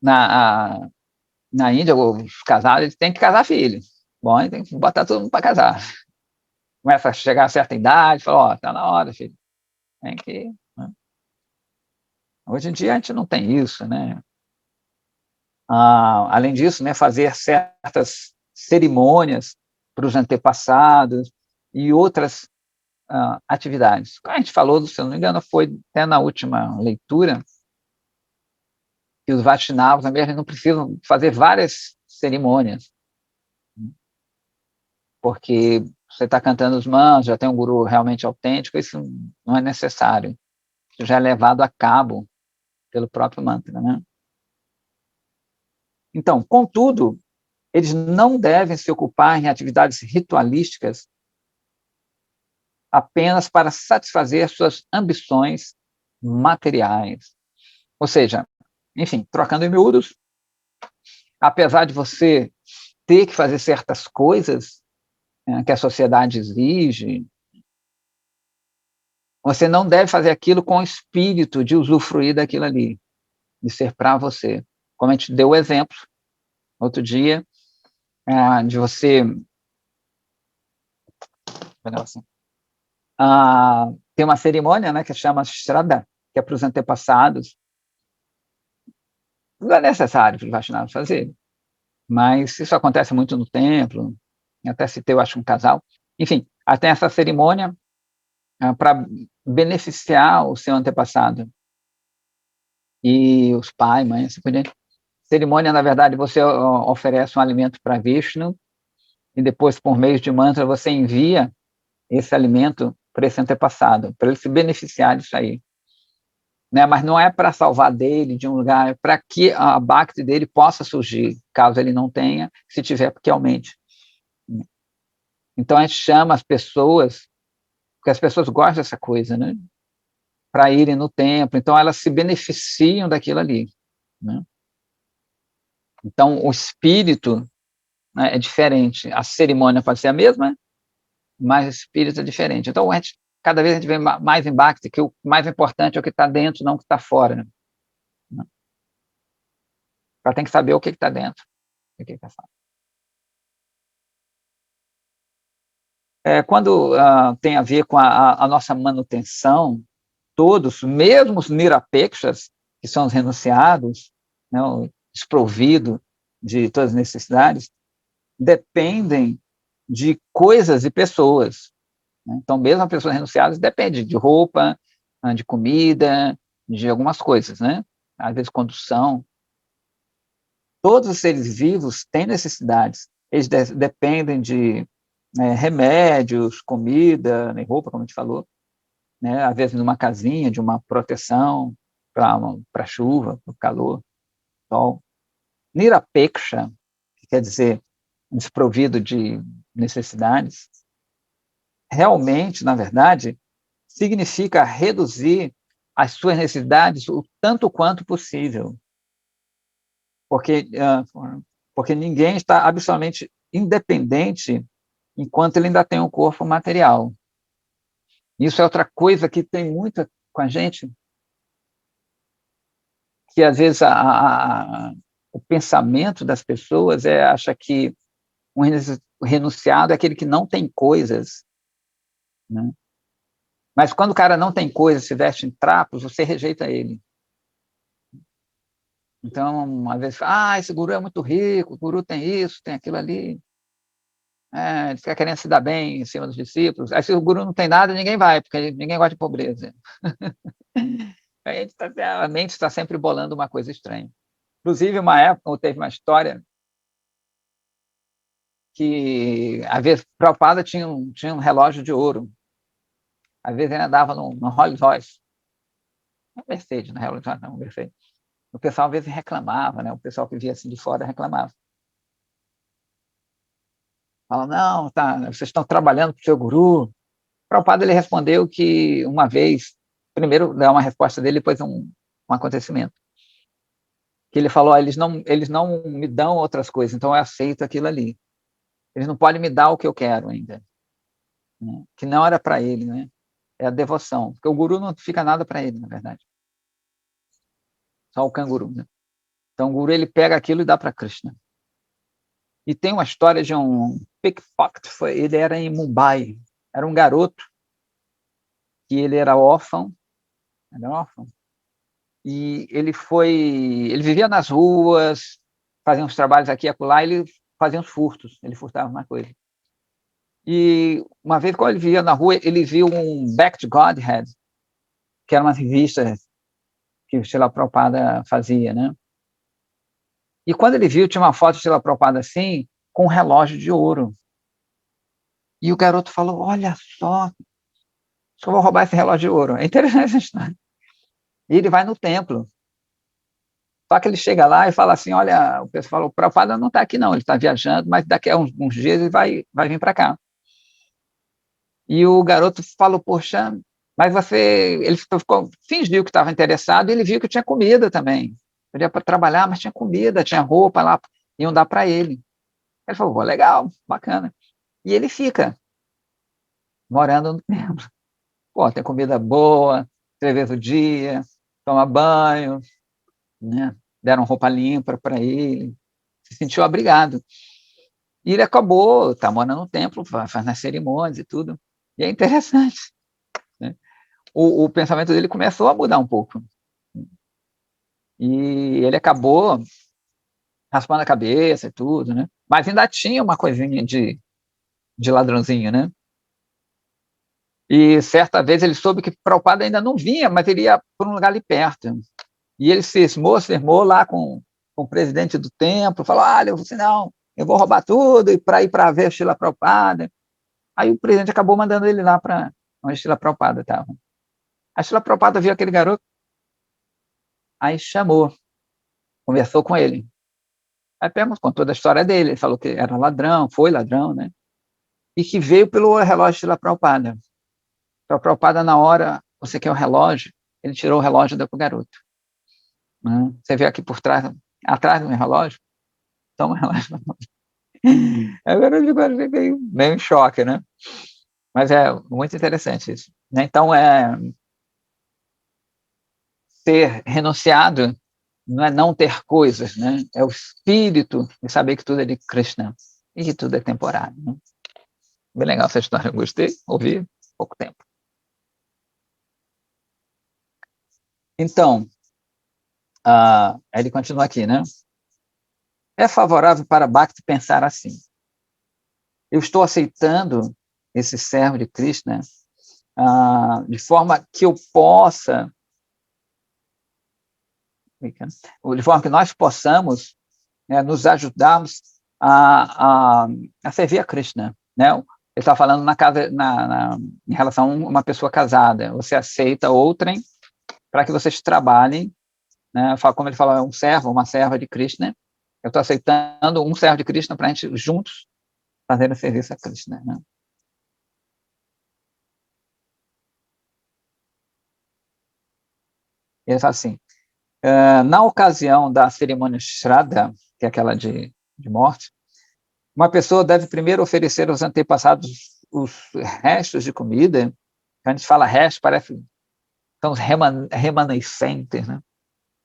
na Índia, os casados eles têm que casar filhos. Bom, tem que botar todo mundo para casar. Começa a chegar a certa idade, fala, está na hora, filho. Tem que... Né? Hoje em dia a gente não tem isso, né? Além disso, né, fazer certas cerimônias para os antepassados e outras atividades. A gente falou, se eu não me engano, foi até na última leitura, que os Vaishnavas também não precisam fazer várias cerimônias, porque você está cantando os mantras, já tem um guru realmente autêntico, isso não é necessário. Isso já é levado a cabo pelo próprio mantra, né? Então, contudo, eles não devem se ocupar em atividades ritualísticas apenas para satisfazer suas ambições materiais. Ou seja, enfim, trocando em miúdos, apesar de você ter que fazer certas coisas que a sociedade exige, você não deve fazer aquilo com o espírito de usufruir daquilo ali, de ser para você. Como a gente deu o exemplo outro dia, de você assim, tem uma cerimônia, né, que se chama Shraddha, que é para os antepassados. Não é necessário para os Vaishnavas fazer. mas isso acontece muito no templo, até citei, eu acho, um casal. Enfim, até essa cerimônia para beneficiar o seu antepassado e os pais, mães, assim por diante. Cerimônia, na verdade, você oferece um alimento para Vishnu e depois, por meio de mantra, você envia esse alimento para esse antepassado, para ele se beneficiar disso aí. Né? Mas não é para salvar dele de um lugar, é para que a bhakti dele possa surgir, caso ele não tenha, se tiver, porque aumente. Então a gente chama as pessoas, porque as pessoas gostam dessa coisa, né? Para irem no templo, então elas se beneficiam daquilo ali. Né? Então o espírito, né, é diferente, a cerimônia pode ser a mesma, mas o espírito é diferente. Então cada vez a gente vê mais em bhakti que o mais importante é o que está dentro, não o que está fora. Né? Ela tem que saber o que está dentro, o que está fora. Quando tem a ver com a nossa manutenção, todos, mesmo os nirapekshas, que são os renunciados, né, o desprovido de todas as necessidades, dependem de coisas e pessoas. Né? Então, mesmo as pessoas renunciadas depende de roupa, de comida, de algumas coisas, né? Às vezes condução. Todos os seres vivos têm necessidades. Eles dependem de remédios, comida, nem roupa, como a gente falou, né? Às vezes numa casinha, de uma proteção para chuva, para o calor, sol. Nirapeksha, que quer dizer desprovido de necessidades, realmente, na verdade, significa reduzir as suas necessidades o tanto quanto possível, porque porque ninguém está absolutamente independente enquanto ele ainda tem um corpo material. Isso é outra coisa que tem muito com a gente, que às vezes o pensamento das pessoas acha que um renunciado é aquele que não tem coisas, né? Mas quando o cara não tem coisas, se veste em trapos, você rejeita ele. Então, às vezes, esse guru é muito rico, o guru tem isso, tem aquilo ali. Ele fica querendo se dar bem em cima dos discípulos. Aí, se o guru não tem nada, ninguém vai, porque ninguém gosta de pobreza. A mente está sempre bolando uma coisa estranha. Inclusive, uma época, teve uma história que, às vezes, Prabhupada tinha um relógio de ouro. Às vezes, ele andava no Rolls Royce. Não Mercedes, na realidade, não, Mercedes. O pessoal, às vezes, reclamava, né? O pessoal que via assim de fora reclamava. Fala, não, vocês estão trabalhando para o seu guru. Prabhupada, ele respondeu que uma vez, primeiro dá uma resposta dele, depois um acontecimento. Que ele falou, eles não me dão outras coisas, então eu aceito aquilo ali. Eles não podem me dar o que eu quero ainda. Né? Que não era para ele, né? É a devoção. Porque o guru não fica nada para ele, na verdade. Só o canguru, né? Então o guru, ele pega aquilo e dá para Krishna. E tem uma história de um pickpocket, ele era em Mumbai, era um garoto que ele era órfão, e ele vivia nas ruas, fazia uns trabalhos aqui e acolá, ele fazia uns furtos, ele furtava uma coisa. E uma vez, quando ele vivia na rua, ele viu um Back to Godhead, que era uma revista que o Srila Prabhupada fazia, né? E quando ele viu, tinha uma foto de Srila Prabhupada assim, com um relógio de ouro. E o garoto falou, olha só vou roubar esse relógio de ouro. É interessante essa história. E ele vai no templo. Só que ele chega lá e fala assim, olha, o pessoal falou, o Prabhupada não está aqui não, ele está viajando, mas daqui a uns dias ele vai vir para cá. E o garoto falou, poxa, mas ele fingiu que estava interessado e ele viu que tinha comida também. Ele ia para trabalhar, mas tinha comida, tinha roupa lá, iam dar para ele. Ele falou, legal, bacana. E ele fica morando no templo. Pô, tem comida boa, 3 vezes o dia, toma banho, né? Deram roupa limpa para ele, se sentiu abrigado. E ele acabou, está morando no templo, faz nas cerimônias e tudo. E é interessante. Né? O pensamento dele começou a mudar um pouco. E ele acabou raspando a cabeça e tudo, né? Mas ainda tinha uma coisinha de ladrãozinho, né? E certa vez ele soube que Prabhupada ainda não vinha, mas ele ia por um lugar ali perto. E ele se firmou lá com o presidente do templo, falou, olha, você não, eu vou roubar tudo e para ir para ver Srila Prabhupada. Aí o presidente acabou mandando ele lá para onde Srila Prabhupada estava. A Srila Prabhupada viu aquele garoto, aí chamou, conversou com ele. Aí perguntou, contou da história dele, ele falou que era ladrão, foi ladrão, né? E que veio pelo relógio de Srila Prabhupada. Srila Prabhupada, na hora, você quer o relógio? Ele tirou o relógio e deu para o garoto. Né? Você vê aqui por trás, atrás do meu relógio? Toma o relógio. Agora eu fiquei meio em choque, né? Mas é muito interessante isso. Né? Então, ser renunciado não é não ter coisas, né? É o espírito de saber que tudo é de Krishna e que tudo é temporário. Né? Bem legal essa história, eu gostei, ouvi há pouco tempo. Então, ele continua aqui, né? É favorável para Bhakti pensar assim. Eu estou aceitando esse servo de Krishna de forma que eu possa, de forma que nós possamos nos ajudarmos a servir a Krishna. Né? Ele está falando em relação a uma pessoa casada. Você aceita outrem para que vocês trabalhem, né? Como ele falou, é um servo, uma serva de Krishna. Eu estou aceitando um servo de Krishna para a gente juntos fazer o serviço a Krishna. Né? Ele fala assim, na ocasião da cerimônia Shraddha, que é aquela de morte, uma pessoa deve primeiro oferecer aos antepassados os restos de comida. Quando a gente fala resto, parece são os remanescentes, né?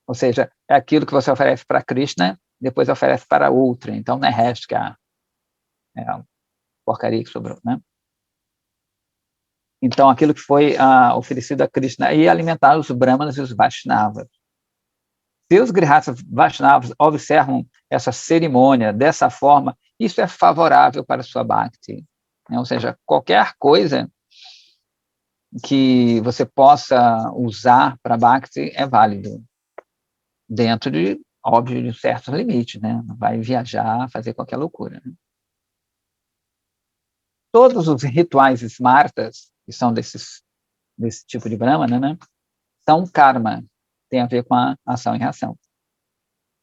Ou seja, é aquilo que você oferece para Krishna, depois oferece para outra. Então, não é resto que é a porcaria que sobrou, né? Então, aquilo que foi oferecido a Krishna e alimentar os Brahmanas e os Vaishnavas. Se os Grihasthas Vaishnavas observam essa cerimônia dessa forma, isso é favorável para a sua Bhakti. Né? Ou seja, qualquer coisa que você possa usar para Bhakti é válido, dentro de, óbvio, de certos limites, né? Não vai viajar, fazer qualquer loucura. Né? Todos os rituais smartas, que são desse tipo de Brahmana, né? São karma, tem a ver com a ação e reação.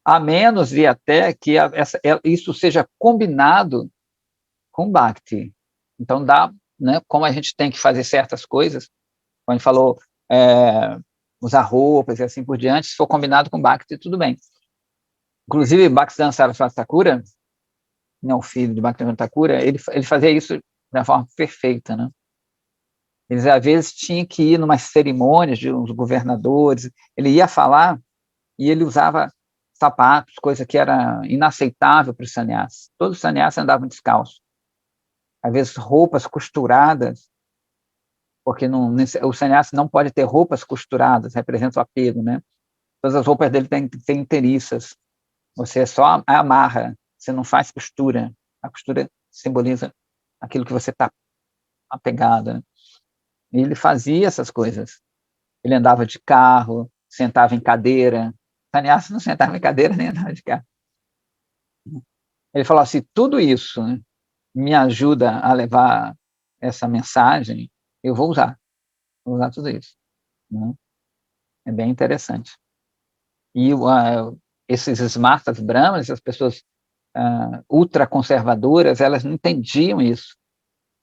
A menos de até que isso seja combinado com Bhakti. Então, dá, né, como a gente tem que fazer certas coisas, como a gente falou, usar roupas e assim por diante, se for combinado com Bhakti, tudo bem. Inclusive, Bhaktisiddhanta Saraswati Thakura, né, o filho de Bhaktivinoda Thakura, ele fazia isso de uma forma perfeita, né? Eles, às vezes, tinham que ir numa cerimônias de uns governadores, ele ia falar e ele usava sapatos, coisa que era inaceitável para os sannyasis. Todos os sannyasis andavam descalços. Às vezes, roupas costuradas, porque o sannyasi não pode ter roupas costuradas, representa o apego, né? Todas as roupas dele têm inteiriças. Você só amarra, você não faz costura. A costura simboliza aquilo que você está apegado. Né? E ele fazia essas coisas. Ele andava de carro, sentava em cadeira. Sannyasi não sentava em cadeira nem andava de carro. Ele falou assim, tudo isso, né, me ajuda a levar essa mensagem, eu vou usar tudo isso. Né? É bem interessante. E esses smartas brahmanas, essas pessoas ultraconservadoras, elas não entendiam isso.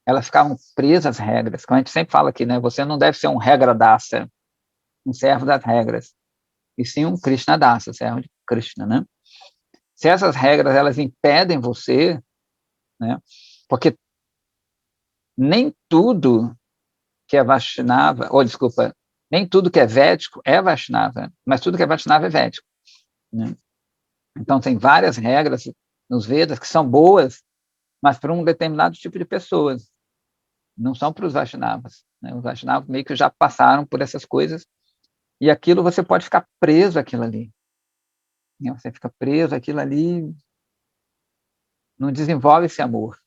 Elas ficavam presas às regras. Como a gente sempre fala aqui, né? Você não deve ser um regra dasa, um servo das regras, e sim um Krishna dasa, servo de Krishna, né? Se essas regras elas impedem você, né? Porque nem tudo que é Vaishnava, ou desculpa, nem tudo que é védico é Vaishnava, mas tudo que é Vaishnava é védico. Né? Então, tem várias regras nos Vedas que são boas, mas para um determinado tipo de pessoas, não são para os Vaishnavas. Né? Os Vaishnavas meio que já passaram por essas coisas, e aquilo você pode ficar preso àquilo ali. e você fica preso àquilo ali, não desenvolve esse amor.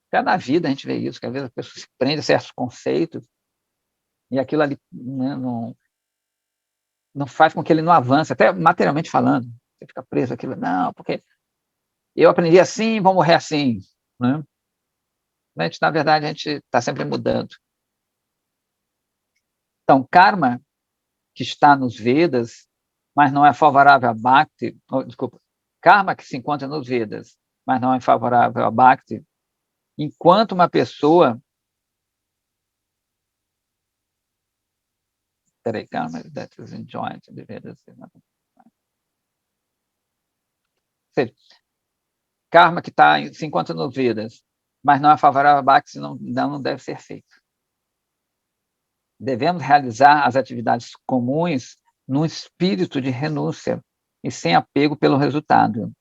Até na vida a gente vê isso, que às vezes a pessoa se prende a certos conceitos, e aquilo ali, né, não faz com que ele não avance, até materialmente falando. Você fica preso àquilo, não, porque eu aprendi assim, vou morrer assim, né? Na verdade, a gente está sempre mudando. Então, karma, que está nos Vedas, mas não é favorável a Bhakti, desculpa, karma que se encontra nos Vedas, mas não é favorável a Bhakti, enquanto uma pessoa... Peraí, karma that is enjoined in the Vedas. Seja, karma que se encontra nos Vedas, mas não é favorável a Bhakti, não deve ser feito. Devemos realizar as atividades comuns num espírito de renúncia e sem apego pelo resultado.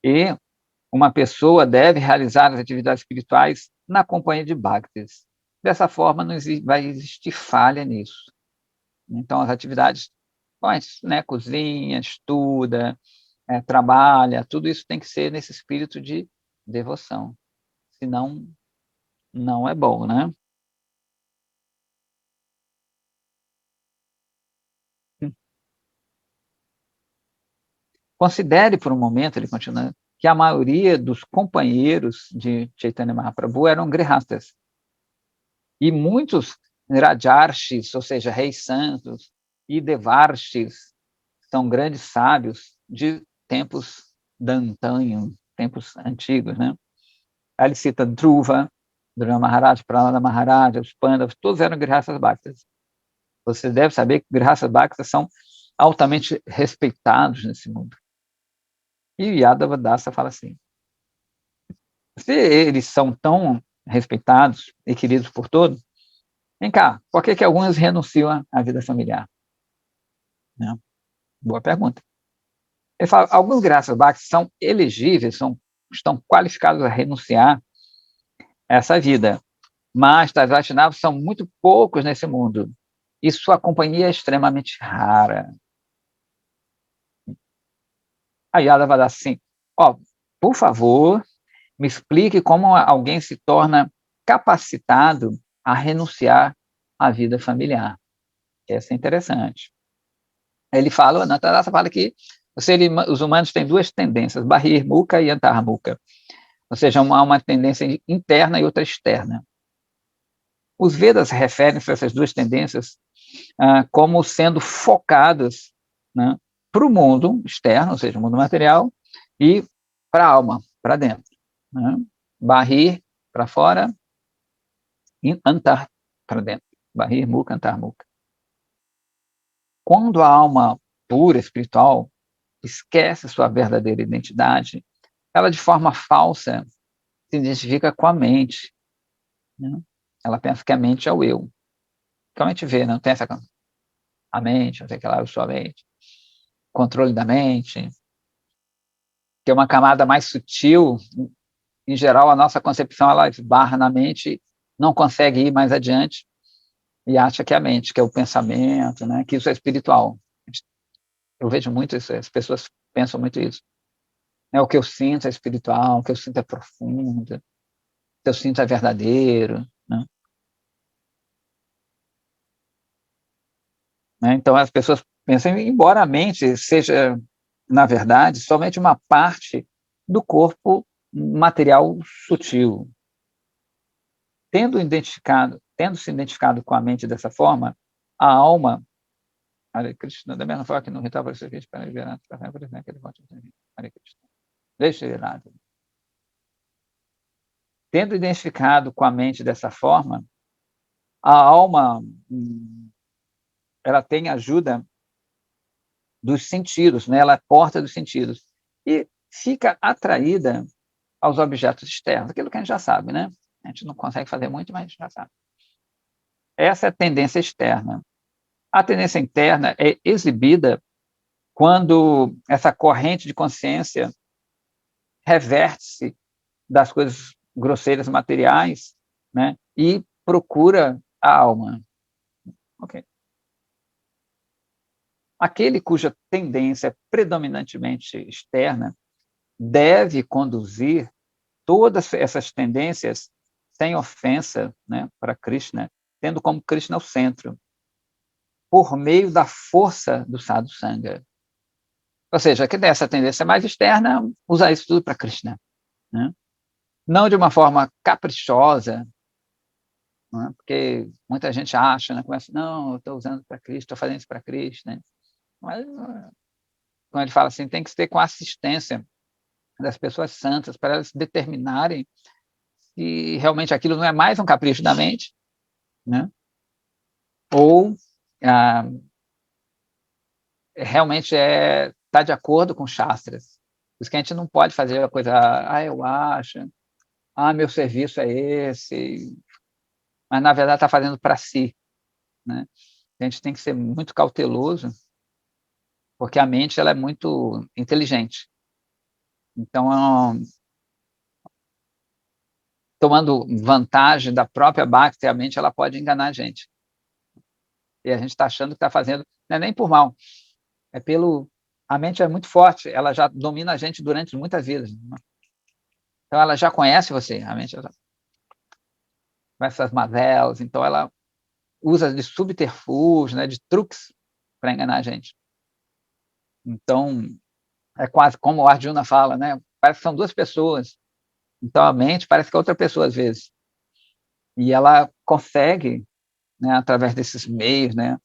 E uma pessoa deve realizar as atividades espirituais na companhia de Bhaktis. Dessa forma, não vai existir falha nisso. Então, as atividades, né, cozinha, estuda, trabalha, tudo isso tem que ser nesse espírito de devoção. Senão, não é bom, né? Considere por um momento, ele continua, que a maioria dos companheiros de Chaitanya Mahaprabhu eram grihastas. E muitos rajarshis, ou seja, reis santos, e devarshis, são grandes sábios de tempos de antanho, tempos antigos, né? Aí ele cita Dhruva, Dhruva Maharaj, Prahlada Maharaj, os Pandavas, todos eram grihastas bhaktas. Você deve saber que grihastas bhaktas são altamente respeitados nesse mundo. E Yadava Dasa fala assim, se eles são tão respeitados e queridos por todos, vem cá, por que alguns renunciam à vida familiar? Né? Boa pergunta. Ele fala, alguns grihastas bhaktas são elegíveis, estão qualificados a renunciar a essa vida, mas tais Vaishnavas são muito poucos nesse mundo, e sua companhia é extremamente rara. A Yadava Dasa assim, por favor, me explique como alguém se torna capacitado a renunciar à vida familiar. Essa é interessante. Ele fala, Anantadasa fala que os humanos têm duas tendências, Bahirmukha e Antarmukha, ou seja, uma tendência interna e outra externa. Os Vedas referem-se a essas duas tendências como sendo focadas, né, para o mundo externo, ou seja, o mundo material, e para a alma, para dentro. Né? Bahir, para fora, e Antar, para dentro. Bahir, Mukha, Antar, Mukha. Quando a alma pura, espiritual, esquece sua verdadeira identidade, ela, de forma falsa, se identifica com a mente. Né? Ela pensa que a mente é o eu. Que a gente vê, não tem essa... A mente, não sei o que lá, eu sou a mente. Controle da mente, que é uma camada mais sutil. Em geral, a nossa concepção, ela esbarra na mente, não consegue ir mais adiante, e acha que é a mente, que é o pensamento, né? Que isso é espiritual. Eu vejo muito isso, as pessoas pensam muito isso. O que eu sinto é espiritual, o que eu sinto é profundo, o que eu sinto é verdadeiro. Né? Então, as pessoas pensam, embora a mente seja, na verdade, somente uma parte do corpo material sutil. Tendo se identificado com a mente dessa forma, a alma, Hare Krishna, da mesma forma que no ritual para serviço para liberar, aquele voto de Hare Krishna. Deixa ele lá. Tendo identificado com a mente dessa forma, a alma ela tem ajuda dos sentidos, né? Ela é porta dos sentidos e fica atraída aos objetos externos, aquilo que a gente já sabe, né? A gente não consegue fazer muito, mas a gente já sabe. Essa é a tendência externa. A tendência interna é exibida quando essa corrente de consciência reverte-se das coisas grosseiras materiais, né? E procura a alma. Ok. aquele cuja tendência é predominantemente externa deve conduzir todas essas tendências sem ofensa, né, para Krishna, tendo como Krishna o centro, por meio da força do sadhu sangha. Ou seja, que dessa tendência mais externa, usar isso tudo para Krishna, né? Não de uma forma caprichosa, né? Porque muita gente acha, né, começa, não, eu estou usando para Krishna, estou fazendo isso para Krishna, mas quando ele fala assim, tem que ter com a assistência das pessoas santas para elas determinarem se realmente aquilo não é mais um capricho da mente, né? Ou ah, realmente está de acordo com Shastras. Por isso que a gente não pode fazer a coisa, eu acho, meu serviço é esse, mas na verdade está fazendo para si, né? A gente tem que ser muito cauteloso, porque a mente ela é muito inteligente. Então, tomando vantagem da própria Bhakti, a mente ela pode enganar a gente. E a gente está achando que está fazendo, não é nem por mal, é pelo... A mente é muito forte, ela já domina a gente durante muitas vidas. Então, ela já conhece você, a mente já conhece essas mazelas, então ela usa de subterfúgio, né, de truques para enganar a gente. Então, é quase como o Arjuna fala, né? Parece que são duas pessoas. Então, a mente parece que é outra pessoa às vezes. E ela consegue, né, através desses meios, né?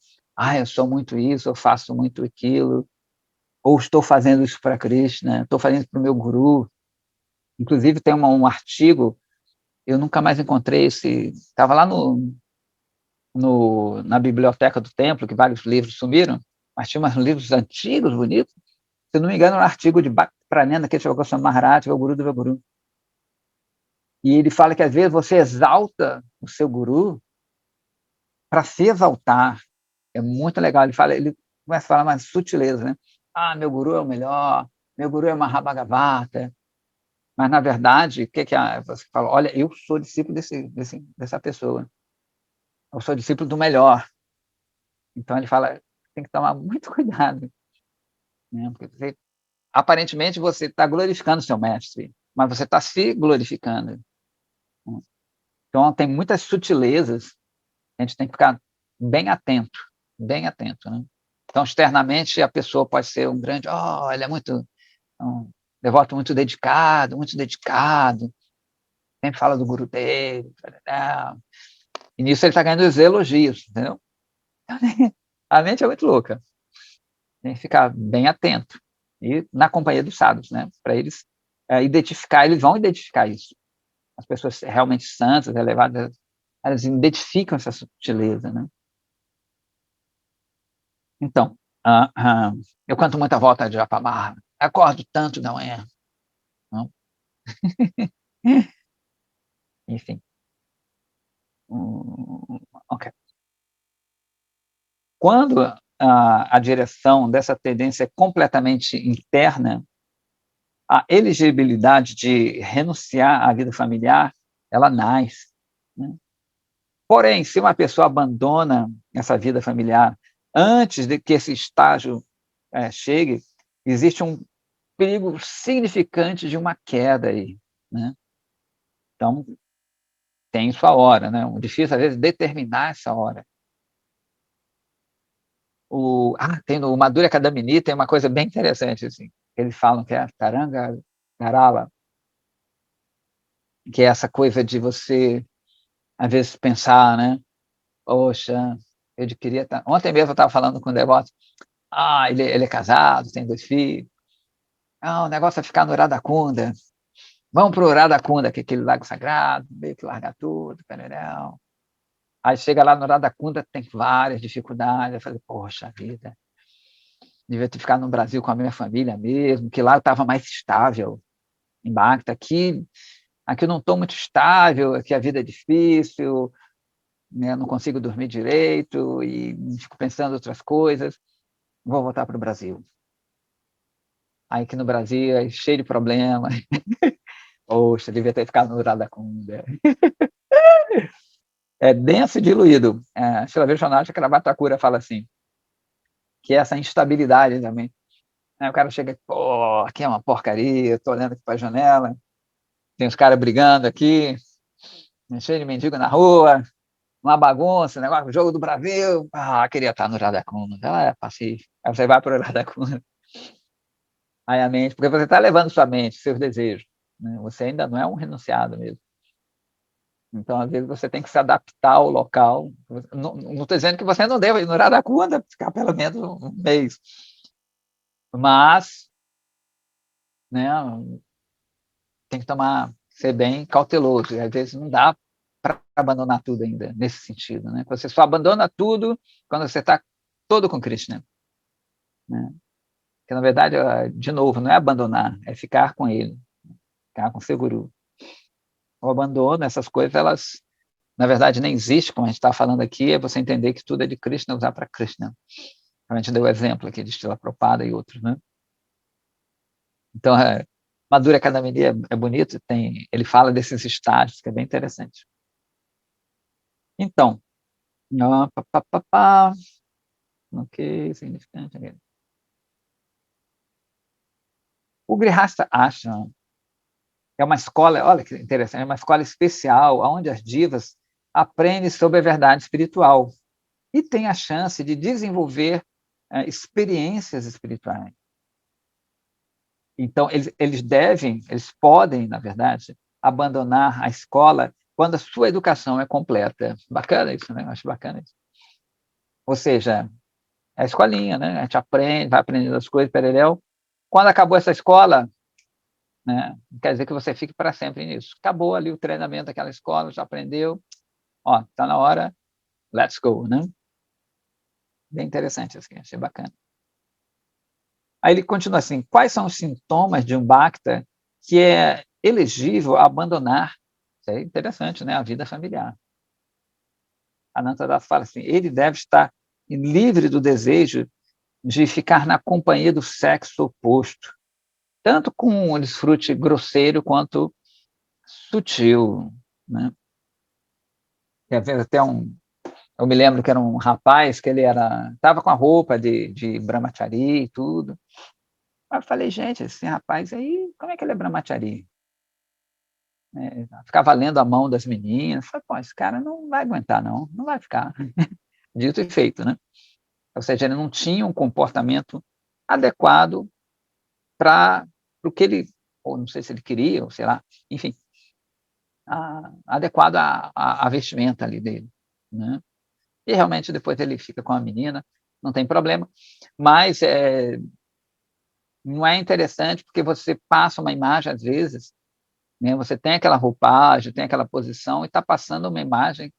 Eu sou muito isso, eu faço muito aquilo, ou estou fazendo isso para Krishna, estou fazendo isso para o meu guru. Inclusive, tem um artigo, eu nunca mais encontrei esse... Estava lá na biblioteca do templo, que vários livros sumiram, mas tinha uns livros antigos, bonitos. Se não me engano, um artigo de Bhakti Prananda, que é o Goswami Maharaj, o guru do meu guru. E ele fala que, às vezes, você exalta o seu guru para se exaltar. É muito legal. Ele começa a falar mais sutileza, né? Meu guru é o melhor, meu guru é Mahabhagavata. Mas, na verdade, o que você fala? Olha, eu sou discípulo dessa pessoa. Eu sou discípulo do melhor. Então, ele fala, tem que tomar muito cuidado, né? Porque aparentemente você está glorificando o seu mestre, mas você está se glorificando. Então, tem muitas sutilezas, a gente tem que ficar bem atento, né? Então, externamente, a pessoa pode ser um grande, ele é um devoto muito dedicado, sempre fala do guru dele, e nisso ele está ganhando os elogios, entendeu? A mente é muito louca, tem que ficar bem atento, e na companhia dos sábios, né? Para eles eles vão identificar isso. As pessoas realmente santas, elevadas, elas identificam essa sutileza, né? Então, eu canto muita volta de Japamara, acordo tanto da manhã, não? Enfim. Ok. Quando a direção dessa tendência é completamente interna, a elegibilidade de renunciar à vida familiar, ela nasce, né? Porém, se uma pessoa abandona essa vida familiar antes de que esse estágio chegue, existe um perigo significante de uma queda aí, né? Então, tem sua hora, né? O difícil, às vezes, determinar essa hora. Tem no Madhurya Kadamini, tem uma coisa bem interessante, assim, eles falam que é a Taranga Garala, que é essa coisa de você, às vezes, pensar, né? Poxa, eu queria estar... Ontem mesmo eu estava falando com um devoto, ele é casado, tem 2 filhos, o negócio é ficar no Radhakunda, vamos para o Radhakunda, que é aquele lago sagrado, meio que largar tudo, pererel. Aí chega lá no Radhakunda, tem várias dificuldades, eu falei, poxa vida, devia ter ficado no Brasil com a minha família mesmo, que lá eu estava mais estável, em Bhakti. Aqui eu não estou muito estável, aqui a vida é difícil, né, eu não consigo dormir direito e fico pensando em outras coisas, vou voltar para o Brasil. Aí aqui no Brasil é cheio de problemas, poxa, devia ter ficado no Radhakunda. É denso e diluído. Shila Vishwanath Chakravartakura fala assim, que é essa instabilidade também. Aí o cara chega, pô, aqui é uma porcaria, estou olhando aqui para a janela, tem os caras brigando aqui, cheio de mendigo na rua, uma bagunça, negócio, jogo do Brasil, queria estar no Radacuna, é pacífico. Aí você vai para o Radacuna, aí a mente, porque você está levando sua mente, seus desejos, né? Você ainda não é um renunciado mesmo. Então, às vezes, você tem que se adaptar ao local. Não estou dizendo que você não deva ir no Radacuna, ficar pelo menos um mês, mas, né, tem que ser bem cauteloso, e às vezes não dá para abandonar tudo ainda, nesse sentido, né? Você só abandona tudo quando você está todo com Krishna, né? Que, na verdade, de novo, não é abandonar, é ficar com ele, ficar com o seu guru. O abandono, essas coisas, elas, na verdade, nem existem, como a gente está falando aqui, é você entender que tudo é de Krishna, usar para Krishna. A gente deu o exemplo aqui de Srila Prabhupada e outros, né? Então, Madhurya Kadamini é bonito, ele fala desses estágios, que é bem interessante. Então, ok, significante. O Grihastha Ashram é uma escola, olha que interessante, é uma escola especial, onde as divas aprendem sobre a verdade espiritual e têm a chance de desenvolver experiências espirituais. Então, eles podem, na verdade, abandonar a escola quando a sua educação é completa. Bacana isso, né? Eu acho bacana isso. Ou seja, é a escolinha, né? A gente aprende, vai aprendendo as coisas, pereréu. Quando acabou essa escola, né, não quer dizer que você fique para sempre nisso. Acabou ali o treinamento daquela escola, já aprendeu, está na hora, let's go, né? Bem interessante isso aqui, achei bacana. Aí ele continua assim, quais são os sintomas de um bhakta que é elegível a abandonar? Isso é interessante, né? A vida familiar. Anantadatta fala assim, ele deve estar livre do desejo de ficar na companhia do sexo oposto, tanto com um desfrute grosseiro quanto sutil, né? E às vezes até eu me lembro que era um rapaz que ele estava com a roupa de brahmachari e tudo. Aí eu falei, gente, esse rapaz aí, como é que ele é brahmachari? Ficava lendo a mão das meninas. Falei, pô, esse cara não vai aguentar, não vai ficar. Dito e feito, né? Ou seja, ele não tinha um comportamento adequado para o que ele, ou não sei se ele queria, ou sei lá, enfim, adequado à vestimenta ali dele, né? E realmente depois ele fica com a menina, não tem problema, mas não é interessante porque você passa uma imagem, às vezes, né, você tem aquela roupagem, tem aquela posição e está passando uma imagem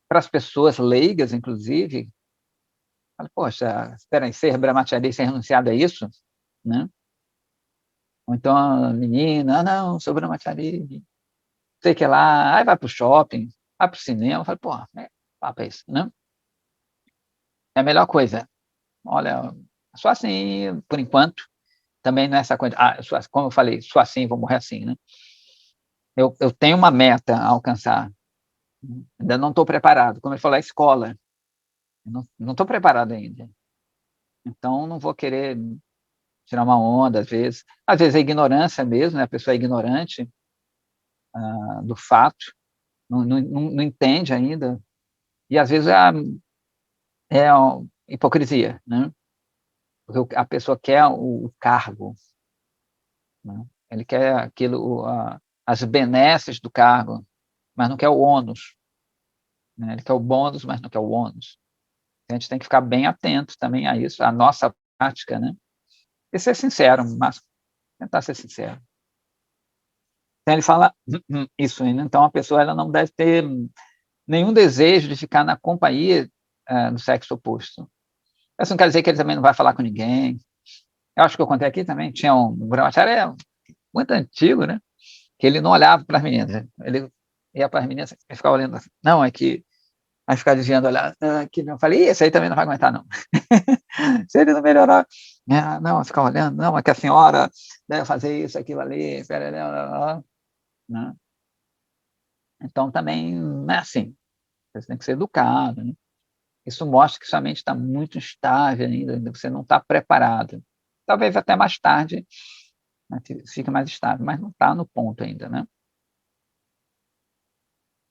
para as pessoas leigas, inclusive, fala, poxa, espera aí, ser brahmachari, ser renunciado a isso, né? Ou então a menina, não, sou brahmachari, sei que lá, aí vai para o shopping, vai para o cinema, fala, pô, papo é isso, né? É a melhor coisa. Olha, só assim, por enquanto, também não é essa coisa, como eu falei, sou assim, vou morrer assim, né? Eu tenho uma meta a alcançar, ainda não estou preparado, como ele falou, a escola, eu não estou preparado ainda, então não vou querer tirar uma onda, às vezes é ignorância mesmo, né? A pessoa é ignorante do fato, não entende ainda, e às vezes é hipocrisia, né? Porque a pessoa quer o cargo, né? Ele quer aquilo, as benesses do cargo, mas não quer o ônus, né? Ele quer o bônus, mas não quer o ônus. A gente tem que ficar bem atento também a isso, a nossa prática, né? E ser sincero, mas tentar ser sincero. Então ele fala isso, né? Então a pessoa ela não deve ter nenhum desejo de ficar na companhia do sexo oposto. Isso não quer dizer que ele também não vai falar com ninguém. Eu acho que eu contei aqui também, tinha um brahmacharya muito antigo, né? Que ele não olhava para as meninas. Ele ia para as meninas e ficava olhando assim. Não, é que... Aí ficava desviando, olhar. Que eu falei, esse aí também não vai aguentar, não. Se ele não melhorar... não, ficar olhando. Não, é que a senhora deve fazer isso, aquilo ali. Né? Então, também não é assim. Você tem que ser educado, né? Isso mostra que sua mente está muito instável ainda, você não está preparado. Talvez até mais tarde, né, fique mais estável, mas não está no ponto ainda, né?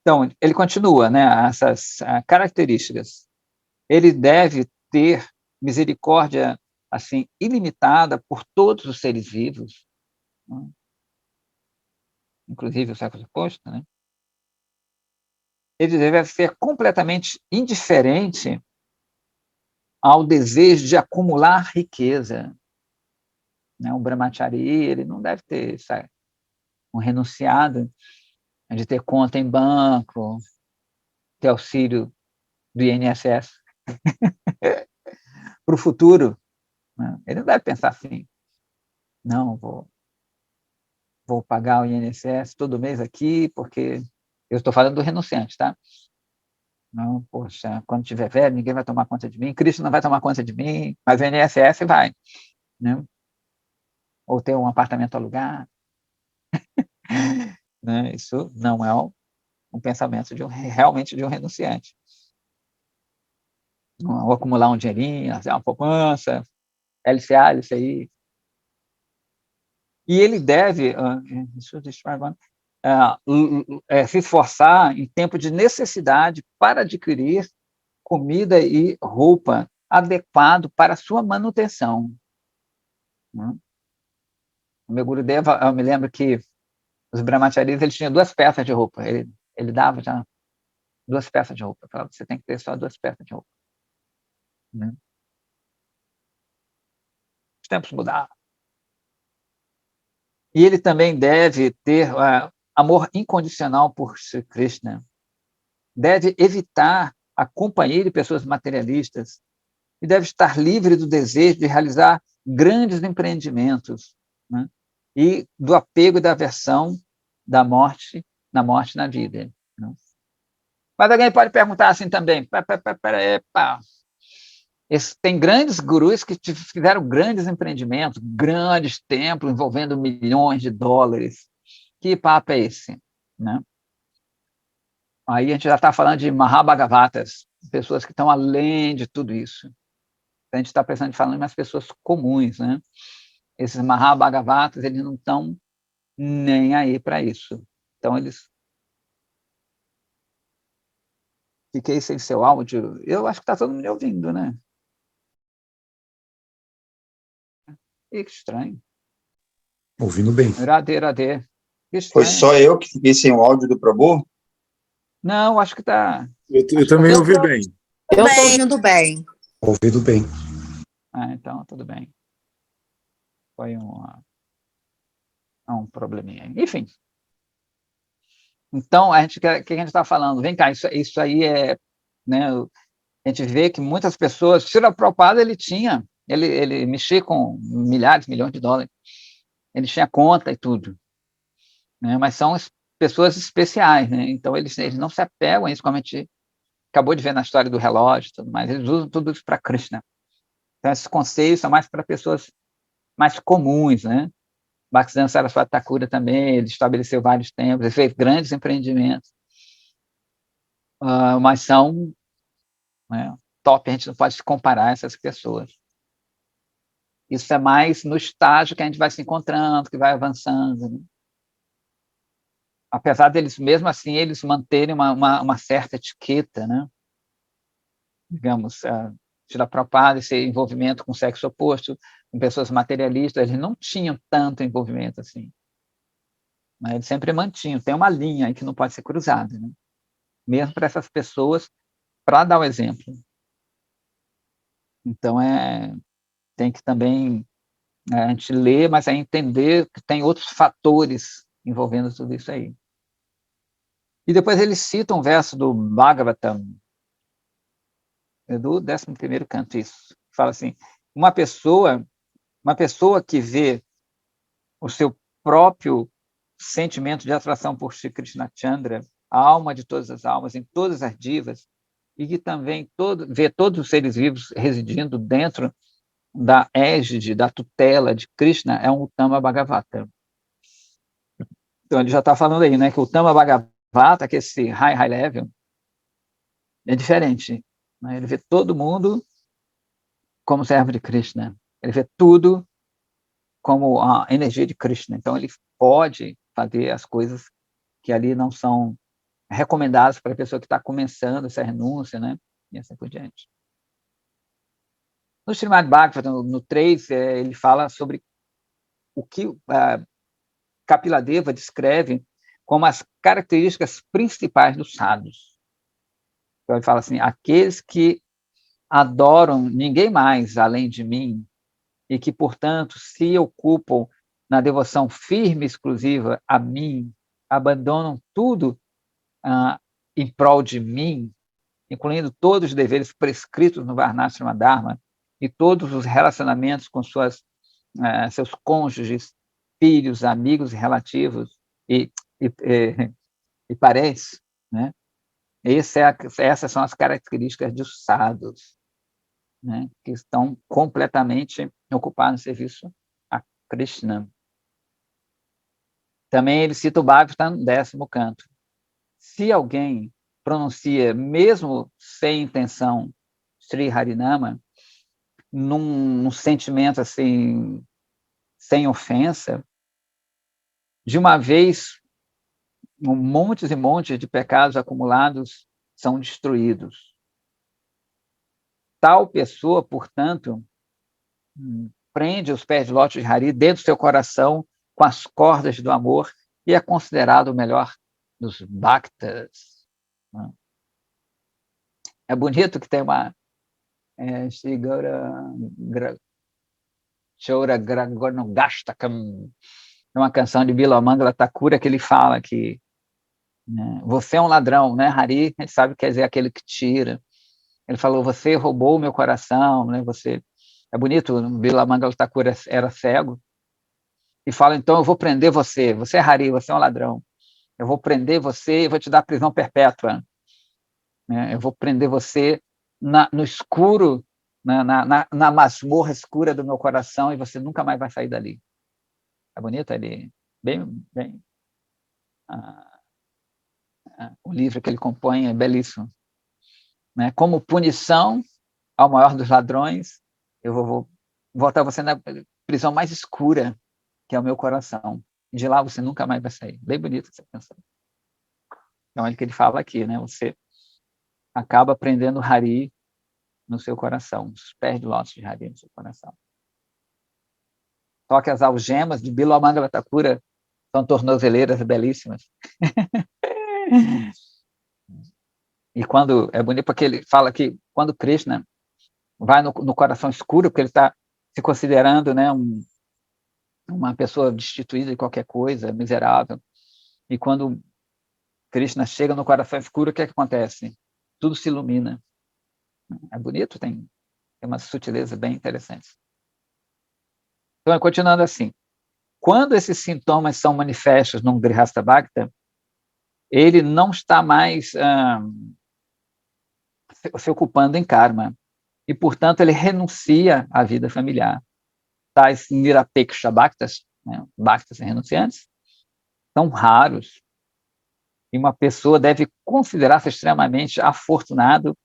Então, ele continua, né, essas características. Ele deve ter misericórdia assim ilimitada por todos os seres vivos, né? Inclusive o século oposto, né? Ele deve ser completamente indiferente ao desejo de acumular riqueza, né? O brahmachari, ele não deve ter, sabe, um renunciado de ter conta em banco, ter auxílio do INSS para o futuro, né? Ele não deve pensar assim, não, vou pagar o INSS todo mês aqui, porque eu estou falando do renunciante, tá? Não, poxa, quando tiver velho, ninguém vai tomar conta de mim, Cristo não vai tomar conta de mim, mas o INSS vai, né? Ou ter um apartamento alugado, né? Isso não é um pensamento realmente de um renunciante. Ou acumular um dinheirinho, fazer uma poupança, LCA, LCI. E ele deve se esforçar em tempo de necessidade para adquirir comida e roupa adequado para a sua manutenção, né? O meu Gurudeva, eu me lembro que os brahmacharis, eles tinham 2 peças de roupa, ele dava já 2 peças de roupa, falava, você tem que ter só 2 peças de roupa, né? Os tempos mudaram. E ele também deve ter amor incondicional por Sri Krishna, deve evitar a companhia de pessoas materialistas e deve estar livre do desejo de realizar grandes empreendimentos, né? E do apego e da aversão da morte, na morte na vida, né? Mas alguém pode perguntar assim também, tem grandes gurus que fizeram grandes empreendimentos, grandes templos envolvendo milhões de dólares. Que papo é esse, né? Aí a gente já está falando de Mahabhagavatas, pessoas que estão além de tudo isso. A gente está pensando em falar em umas pessoas comuns, né? Esses Mahabhagavatas, eles não estão nem aí para isso. Então, eles... Fiquei sem seu áudio. Eu acho que está todo mundo me ouvindo, né? E que estranho. Ouvindo bem. Radê, radê. Que Foi estranho. só eu que fiquei sem o áudio do Prabhu? Não, acho que está... Eu também ouvi bem. Eu estou ouvindo bem. Ouvindo bem. Então, tudo bem. Foi um probleminha. Enfim. Então, o que a gente está falando? Vem cá, isso aí é... Né, a gente vê que muitas pessoas... Srila Prabhupada, ele mexia com milhares, milhões de dólares. Ele tinha conta e tudo, né? Mas são pessoas especiais, né? Então, eles não se apegam a isso, como a gente acabou de ver na história do relógio e tudo mais. Eles usam tudo isso para Krishna. Então, esses conceitos são mais para pessoas mais comuns, né? Bhaktisiddhanta Saraswati Thakura também, ele estabeleceu vários templos, ele fez grandes empreendimentos, mas são, né, top, a gente não pode se comparar a essas pessoas. Isso é mais no estágio que a gente vai se encontrando, que vai avançando, né? Apesar deles, mesmo assim, eles manterem uma certa etiqueta, né? Digamos, Srila Prabhupada, esse envolvimento com o sexo oposto, com pessoas materialistas, eles não tinham tanto envolvimento assim. Mas eles sempre mantinham. Tem uma linha aí que não pode ser cruzada, né? Mesmo para essas pessoas, para dar o exemplo. Então, tem que também a gente ler, mas é entender que tem outros fatores envolvendo tudo isso aí. E depois ele cita um verso do Bhagavatam, do 11º canto, isso. Fala assim, uma pessoa que vê o seu próprio sentimento de atração por Shri Krishna Chandra, a alma de todas as almas, em todas as divas, e que também vê todos os seres vivos residindo dentro da égide, da tutela de Krishna, é um Uttama Bhagavata. Então, ele já está falando aí, né, que o Uttama Bhagavata, que é esse high level, é diferente. né? Ele vê todo mundo como servo de Krishna. Ele vê tudo como a energia de Krishna. Então, ele pode fazer as coisas que ali não são recomendadas para a pessoa que está começando essa renúncia, né? E assim por diante. No Srimad Bhagavatam, no 3, ele fala sobre o que Kapila-deva descreve como as características principais dos sadhus. Então, ele fala assim, aqueles que adoram ninguém mais além de mim e que, portanto, se ocupam na devoção firme e exclusiva a mim, abandonam tudo em prol de mim, incluindo todos os deveres prescritos no Varnashrama Dharma e todos os relacionamentos com seus cônjuges, filhos, amigos, relativos e parentes, né? Essas são as características dos sadhus, né? Que estão completamente ocupados no serviço a Krishna. Também ele cita o Bhagavatam no 10º canto. Se alguém pronuncia, mesmo sem intenção, Sri Harinama, num sentimento assim, sem ofensa, de uma vez, montes e montes de pecados acumulados são destruídos. Tal pessoa, portanto, prende os pés de lótus de Hari dentro do seu coração com as cordas do amor e é considerado o melhor dos bhaktas. É bonito que tem uma Chora Gragonogastakam, uma canção de Bilamangala Thakura que ele fala que, né, você é um ladrão, né, Hari? Ele sabe que quer dizer aquele que tira. Ele falou, você roubou o meu coração, né? Você é bonito, Bilamangala Thakura era cego e fala, então eu vou prender você, você é Hari, você é um ladrão. Eu vou prender você e vou te dar prisão perpétua. Né? Eu vou prender você no escuro, na masmorra escura do meu coração e você nunca mais vai sair dali. É bonito ali, bem o livro que ele compõe é belíssimo. Né? Como punição ao maior dos ladrões, eu vou botar você na prisão mais escura, que é o meu coração. De lá você nunca mais vai sair. Bem bonito essa canção. Então, é o que ele fala aqui, né? Você acaba prendendo Hari no seu coração, os pés de lótus de Hari no seu coração. Só que as algemas de Bilamangala Thakura são tornozeleiras belíssimas. E quando é bonito porque ele fala que quando Krishna vai no coração escuro, porque ele está se considerando, né, uma pessoa destituída de qualquer coisa, miserável, e quando Krishna chega no coração escuro, o que é que acontece? Tudo se ilumina. É bonito, tem uma sutileza bem interessante. Então, continuando assim, quando esses sintomas são manifestos num Grihastha Bhakta, ele não está mais se ocupando em karma, e, portanto, ele renuncia à vida familiar. Tais Nirapeksha Bhaktas, né, Bhaktas renunciantes, são raros, e uma pessoa deve considerar-se extremamente afortunado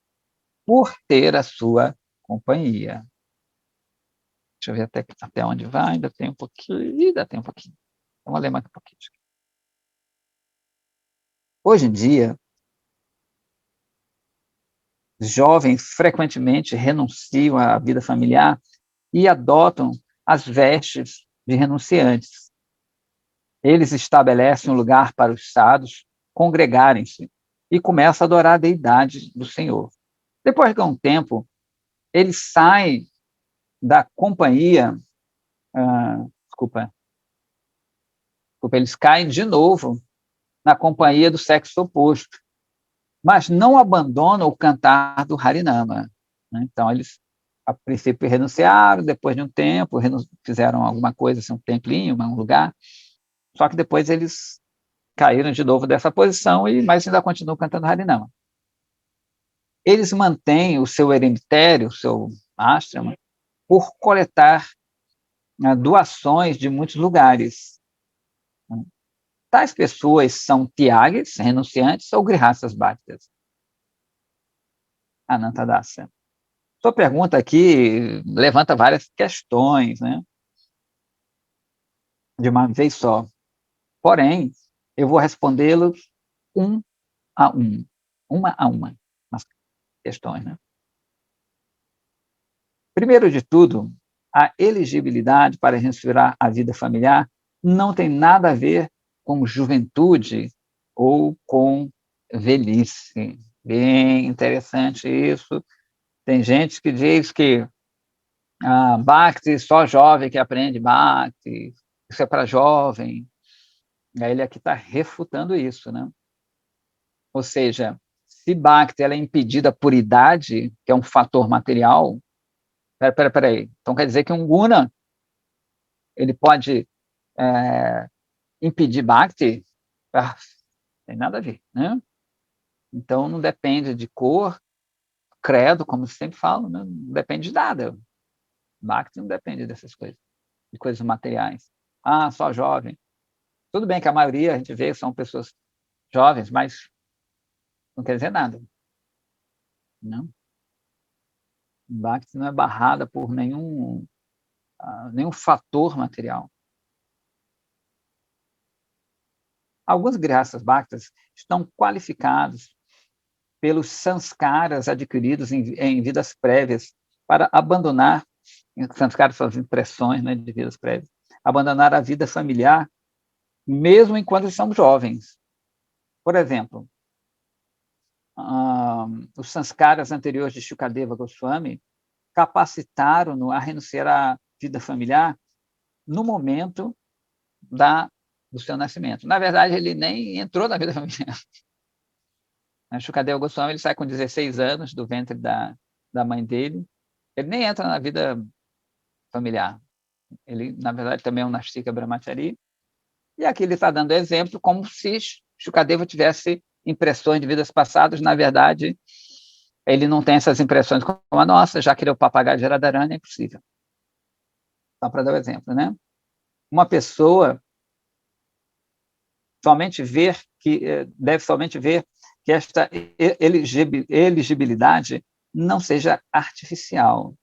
por ter a sua companhia. Deixa eu ver até onde vai, ainda tem um pouquinho. Vamos ler mais um pouquinho. Hoje em dia, jovens frequentemente renunciam à vida familiar e adotam as vestes de renunciantes. Eles estabelecem um lugar para os sadhus congregarem-se e começam a adorar a deidade do Senhor. Depois de um tempo, eles saem da companhia, eles caem de novo na companhia do sexo oposto, mas não abandonam o cantar do Harinama. Então, eles, a princípio, renunciaram, depois de um tempo, fizeram alguma coisa, assim, um templinho, um lugar, só que depois eles caíram de novo dessa posição, mas ainda continuam cantando Harinama. Eles mantêm o seu eremitério, o seu ashrama, por coletar doações de muitos lugares. Tais pessoas são tyagis, renunciantes, ou grihasthas bhaktas. Anantadasa. Sua pergunta aqui levanta várias questões, né? De uma vez só. Porém, eu vou respondê-los um a um, uma a uma, as questões, né? Primeiro de tudo, a elegibilidade para restaurar a vida familiar não tem nada a ver com juventude ou com velhice. Bem interessante isso. Tem gente que diz que Bhakti, só jovem que aprende Bhakti, isso é para jovem. Aí ele aqui está refutando isso, né? Ou seja, se Bhakti ela é impedida por idade, que é um fator material, peraí, então quer dizer que um guna ele pode impedir Bhakti? Tem nada a ver, né? Então não depende de cor, credo, como sempre falo, né? Não depende de nada. Bhakti não depende dessas coisas, de coisas materiais. Só jovem. Tudo bem que a maioria a gente vê são pessoas jovens, mas não quer dizer nada. Não. Bhakti não é barrada por nenhum fator material. Alguns grihastas bhaktas estão qualificados pelos sanskaras adquiridos em vidas prévias para abandonar, sanskaras são as impressões, né, de vidas prévias, abandonar a vida familiar mesmo enquanto são jovens. Por exemplo, os sanskaras anteriores de Shukadeva Goswami capacitaram-no a renunciar à vida familiar no momento do seu nascimento. Na verdade, ele nem entrou na vida familiar. Shukadeva Goswami ele sai com 16 anos do ventre da mãe dele. Ele nem entra na vida familiar. Ele, na verdade, também é um Nastika Brahmachari. E aqui ele está dando exemplo como se Shukadeva tivesse impressões de vidas passadas. Na verdade, ele não tem essas impressões como a nossa, já que ele é o papagaio de Radharani, é impossível. Só para dar o exemplo, né? Uma pessoa deve somente ver que esta elegibilidade não seja artificial.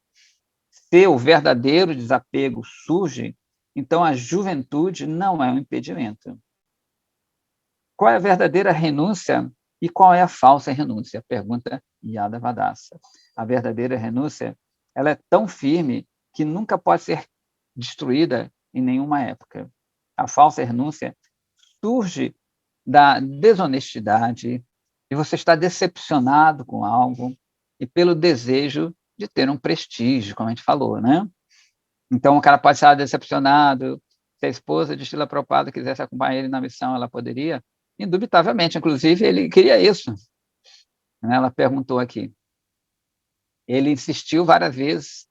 Se o verdadeiro desapego surge, então a juventude não é um impedimento. Qual é a verdadeira renúncia e qual é a falsa renúncia? Pergunta Yadavadasa. A verdadeira renúncia ela é tão firme que nunca pode ser destruída em nenhuma época. A falsa renúncia surge da desonestidade, de você estar decepcionado com algo e pelo desejo de ter um prestígio, como a gente falou, né? Então, o cara pode estar decepcionado, se a esposa de Srila Prabhupada quisesse acompanhar ele na missão, ela poderia? Indubitavelmente, inclusive, ele queria isso. Ela perguntou aqui. Ele insistiu várias vezes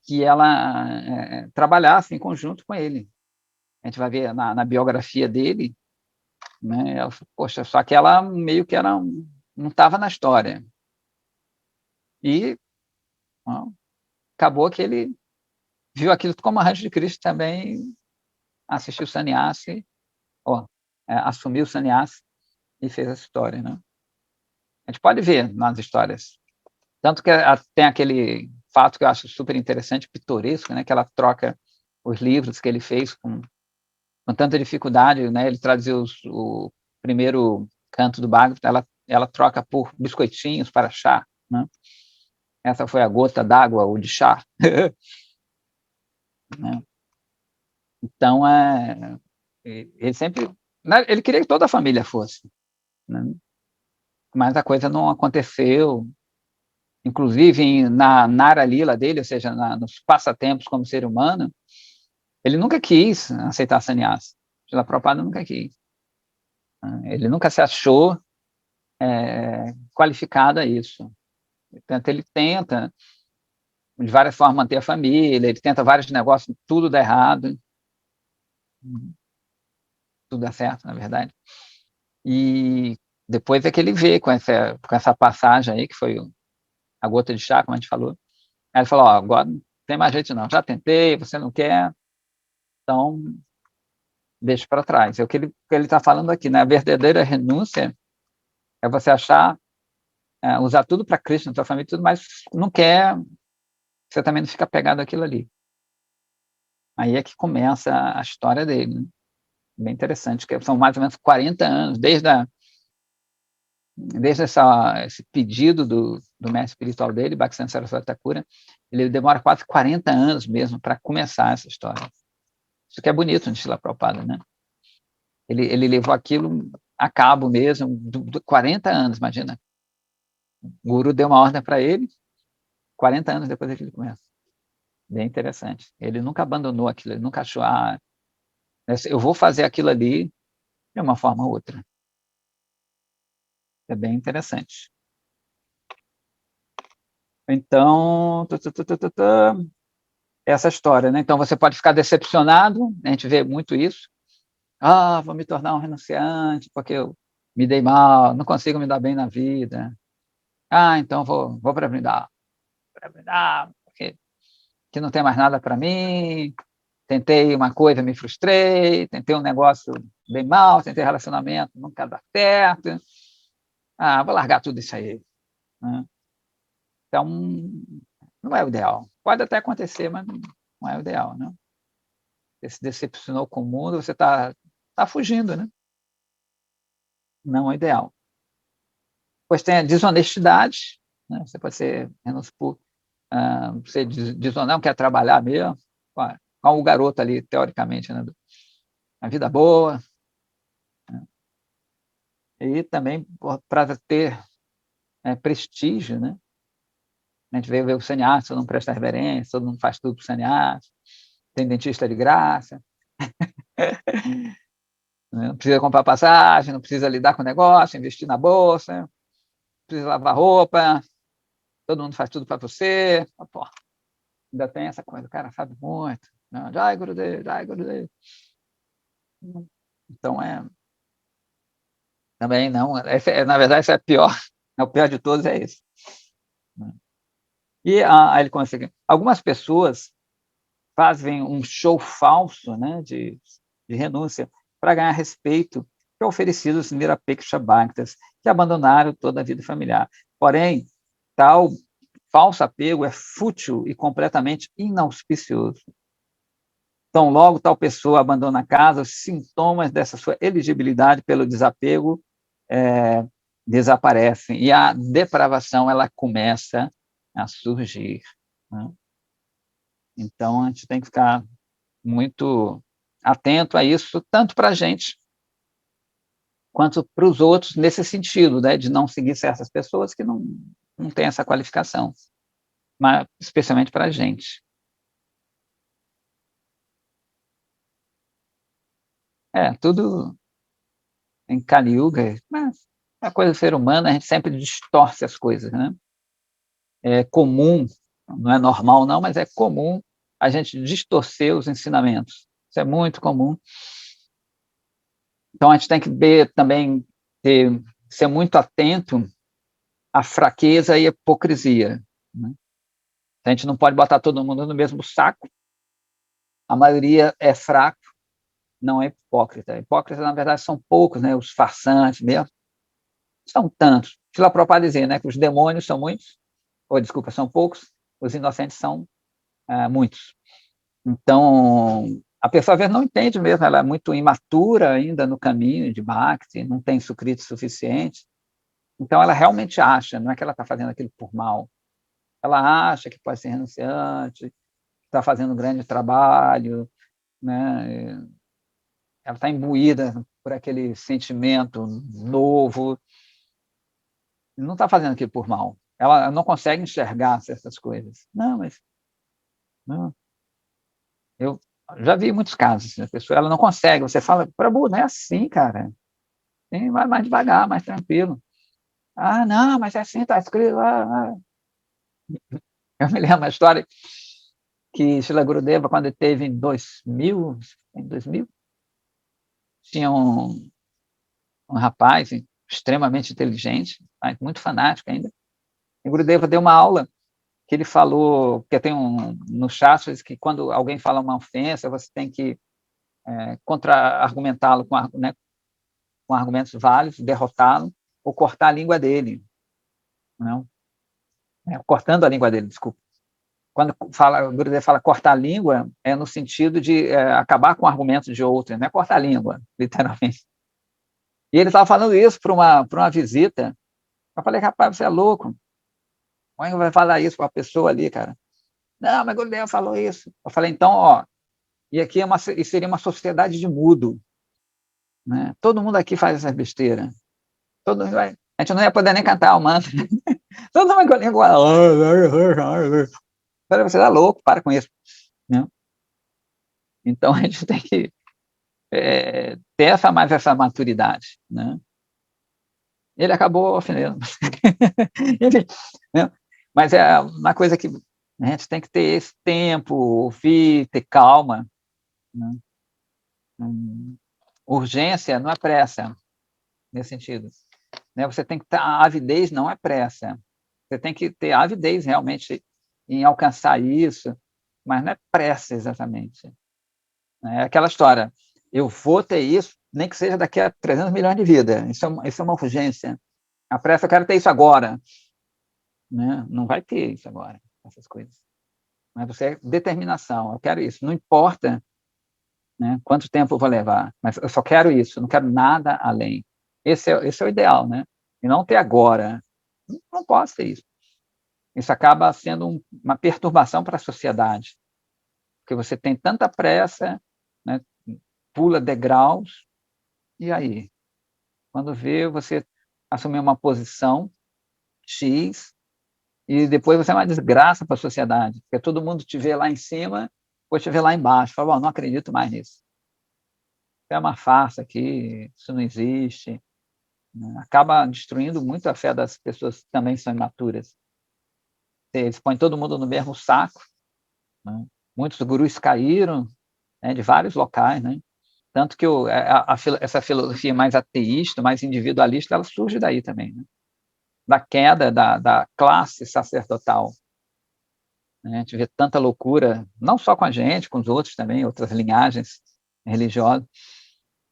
que ela trabalhasse em conjunto com ele. A gente vai ver na biografia dele, né? Ela falou, poxa, só que ela meio que não estava na história. E acabou que ele viu aquilo como arranjo de Cristo também, assistiu o sannyasi, assumiu o sannyasi e fez essa história, né? A gente pode ver nas histórias. Tanto que tem aquele fato que eu acho super interessante, pitoresco, né? Que ela troca os livros que ele fez com tanta dificuldade, né? Ele traduziu o primeiro canto do Bhagavad, ela troca por biscoitinhos para chá, né? Essa foi a gota d'água ou de chá. Né? Então, ele sempre... Ele queria que toda a família fosse, né? Mas a coisa não aconteceu. Inclusive, na Nara Lila dele, ou seja, nos passatempos como ser humano, ele nunca quis aceitar sannyasa. Srila Prabhupada nunca quis. Ele nunca se achou qualificado a isso. Portanto, ele tenta, de várias formas, manter a família, ele tenta vários negócios, tudo dá errado. Tudo dá certo, na verdade. E depois é que ele vê com essa passagem aí, que foi a gota de chá, como a gente falou. Aí ele falou, agora não tem mais jeito não, já tentei, você não quer, então deixa para trás. É o que ele está falando aqui, né? A verdadeira renúncia é você achar usar tudo para Krishna, tua família, tudo, mas não quer, você também não fica pegado àquilo ali. Aí é que começa a história dele, né? Bem interessante, que são mais ou menos 40 anos, desde esse pedido do mestre espiritual dele, Bhaktisiddhanta Saraswati Thakura, ele demora quase 40 anos mesmo para começar essa história. Isso que é bonito no Srila Prabhupada, né? Ele levou aquilo a cabo mesmo, 40 anos, imagina. O guru deu uma ordem para ele, 40 anos depois é que ele começa. Bem interessante. Ele nunca abandonou aquilo, ele nunca achou, eu vou fazer aquilo ali de uma forma ou outra. É bem interessante. Então, essa história, né? Então, você pode ficar decepcionado, a gente vê muito isso. Vou me tornar um renunciante, porque eu me dei mal, não consigo me dar bem na vida. Então vou para Vrindavan, porque que não tem mais nada para mim. Tentei uma coisa, me frustrei, tentei um negócio bem mal, tentei relacionamento, nunca dá certo. Vou largar tudo isso aí. Né? Então, não é o ideal. Pode até acontecer, mas não é o ideal. Né? Você se decepcionou com o mundo, você está fugindo. Né? Não é o ideal. Depois tem a desonestidade. Né? Você pode ser menos por você não quer trabalhar mesmo, com o garoto ali, teoricamente, né? A vida boa. Né? E também para ter prestígio, né? A gente vê o sannyasi, todo mundo presta reverência, todo mundo faz tudo para o sannyasi, tem dentista de graça, não precisa comprar passagem, não precisa lidar com o negócio, investir na bolsa, não precisa lavar roupa, todo mundo faz tudo para você. Pô, ainda tem essa coisa, o cara sabe muito. Jai Gurudev, Jai Gurudev. Então, também não, na verdade, isso é pior, o pior de todos é isso. E aí ele consegue. Algumas pessoas fazem um show falso, né, de renúncia para ganhar respeito, que é oferecido aos Nirapeksha Bhaktas, que abandonaram toda a vida familiar. Porém, tal falso apego é fútil e completamente inauspicioso. Então, logo tal pessoa abandona a casa, os sintomas dessa sua elegibilidade pelo desapego desaparecem e a depravação ela começa a surgir. Né? Então, a gente tem que ficar muito atento a isso, tanto para a gente quanto para os outros, nesse sentido, né, de não seguir certas pessoas que não têm essa qualificação, mas especialmente para a gente. Tudo em Kali Yuga, mas a coisa do ser humano, a gente sempre distorce as coisas, né? É comum, não é normal não, mas é comum a gente distorcer os ensinamentos. Isso é muito comum. Então, a gente tem que também ser muito atento à fraqueza e à hipocrisia. Né? A gente não pode botar todo mundo no mesmo saco. A maioria é fraco, não é hipócrita. Hipócritas, na verdade, são poucos, né? Os farsantes mesmo. São tantos. Srila Prabhupada dizia, né, que os demônios são muitos, são poucos, os inocentes são muitos. Então, a pessoa às vezes não entende mesmo, ela é muito imatura ainda no caminho de Bhakti, não tem sukriti suficiente. Então, ela realmente acha, não é que ela está fazendo aquilo por mal, ela acha que pode ser renunciante, está fazendo um grande trabalho, né? Ela está imbuída por aquele sentimento novo, não está fazendo aquilo por mal. Ela não consegue enxergar certas coisas. Não, mas não. Eu já vi muitos casos, assim, a pessoa ela não consegue. Você fala, Prabhu, não é assim, cara. Vai mais devagar, mais tranquilo. Não, mas é assim, está escrito. Eu me lembro uma história que Srila Gurudeva, quando ele teve em 2000, tinha um rapaz extremamente inteligente, muito fanático ainda. E Gurudeva deu uma aula que ele falou, porque tem no Shastras que quando alguém fala uma ofensa, você tem que contra-argumentá-lo com argumentos válidos, derrotá-lo ou cortar a língua dele. não, cortando a língua dele, desculpa. Quando o Gurudev fala cortar a língua, é no sentido de acabar com o argumento de outro, não é cortar a língua, literalmente. E ele estava falando isso para uma visita. Eu falei, rapaz, você é louco. Como é que vai falar isso para a pessoa ali, cara? Não, mas o Gurudev falou isso. Eu falei, então, e aqui seria uma sociedade de mudo. Né? Todo mundo aqui faz essa besteira. A gente não ia poder nem cantar o mantra. Todo mundo com a língua. Você é louco, para com isso. Né? Então, a gente tem que ter mais essa maturidade. Né? Ele acabou ofendendo. Né? Mas é uma coisa que a gente tem que ter esse tempo, ouvir, ter calma. Né? Urgência não é pressa, nesse sentido. Né? Você tem que ter avidez, não é pressa. Você tem que ter avidez realmente em alcançar isso, mas não é pressa exatamente. É aquela história, eu vou ter isso, nem que seja daqui a 300 milhões de vidas. Isso é uma urgência. A pressa, eu quero ter isso agora. Né? Não vai ter isso agora, essas coisas. Mas você é determinação, eu quero isso. Não importa, né, quanto tempo eu vou levar, mas eu só quero isso, não quero nada além. Esse é o ideal, né? E não ter agora. Não posso ter isso. Isso acaba sendo uma perturbação para a sociedade, porque você tem tanta pressa, né, pula degraus, e aí? Quando vê, você assumir uma posição X, e depois você é uma desgraça para a sociedade, porque todo mundo te vê lá em cima, depois te vê lá embaixo, fala, não acredito mais nisso. É uma farsa aqui, isso não existe. Né? Acaba destruindo muito a fé das pessoas que também são imaturas. Eles põem todo mundo no mesmo saco. Né? Muitos gurus caíram, né, de vários locais, né? Tanto que essa filosofia mais ateísta, mais individualista, ela surge daí também, né? Da queda da classe sacerdotal. Né? A gente vê tanta loucura, não só com a gente, com os outros também, outras linhagens religiosas.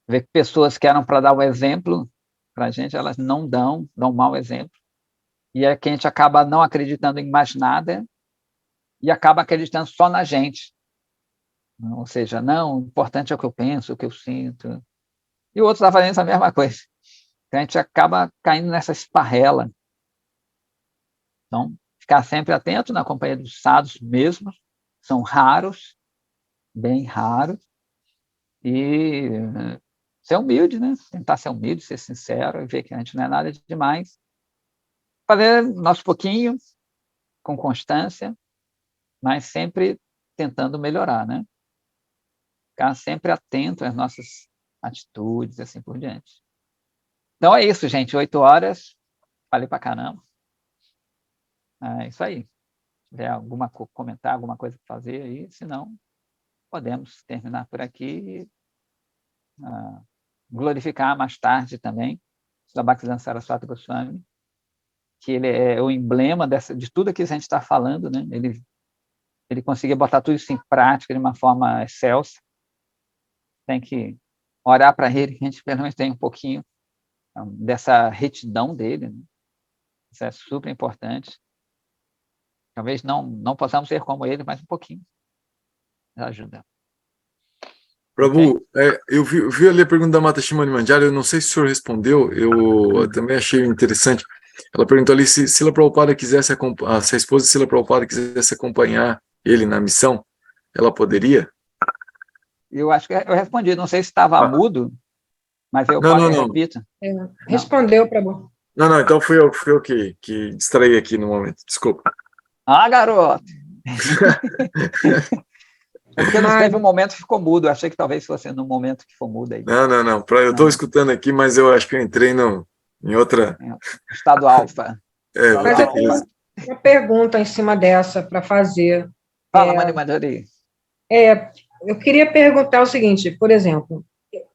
Vê que pessoas que eram para dar o exemplo para a gente, elas não dão um mau exemplo. E é que a gente acaba não acreditando em mais nada e acaba acreditando só na gente. Ou seja, não, o importante é o que eu penso, o que eu sinto. E outros estão fazendo a mesma coisa. Então, a gente acaba caindo nessa esparrela. Então, ficar sempre atento na companhia dos sadhus mesmo, são raros, bem raros, e ser humilde, né? Tentar ser humilde, ser sincero, e ver que a gente não é nada demais. Fazer nosso pouquinho, com constância, mas sempre tentando melhorar, né? Ficar sempre atento às nossas atitudes, assim por diante. Então é isso, gente. 8 horas. Falei pra caramba. É isso aí. Se tiver comentar, alguma coisa para fazer aí, senão podemos terminar por aqui e glorificar mais tarde também o Bhaktisiddhanta Saraswati Goswami, que ele é o emblema de tudo que a gente está falando, né? Ele conseguia botar tudo isso em prática de uma forma excelsa. Tem que orar para ele, que a gente pelo menos tem um pouquinho dessa retidão dele. Né? Isso é super importante. Talvez não possamos ser como ele, mas um pouquinho ajuda. Prabhu, okay. Eu vi ali a pergunta da Mata Shimani Manjari, eu não sei se o senhor respondeu, eu também achei interessante. Ela perguntou ali se Srila Prabhupada se a esposa de Srila Prabhupada quisesse acompanhar ele na missão, ela poderia? Eu acho que eu respondi, não sei se estava mudo, mas eu repito. Respondeu, Prabhu. Não, então fui eu que distraí aqui no momento, desculpa. Ah, garoto! É porque não teve um momento que ficou mudo, eu achei que talvez fosse no momento que for mudo aí. Não, eu estou escutando aqui, mas eu acho que eu entrei em outra... Estado alfa. Mas eu tenho uma pergunta em cima dessa para fazer. Fala, Madhuri. Eu queria perguntar o seguinte, por exemplo,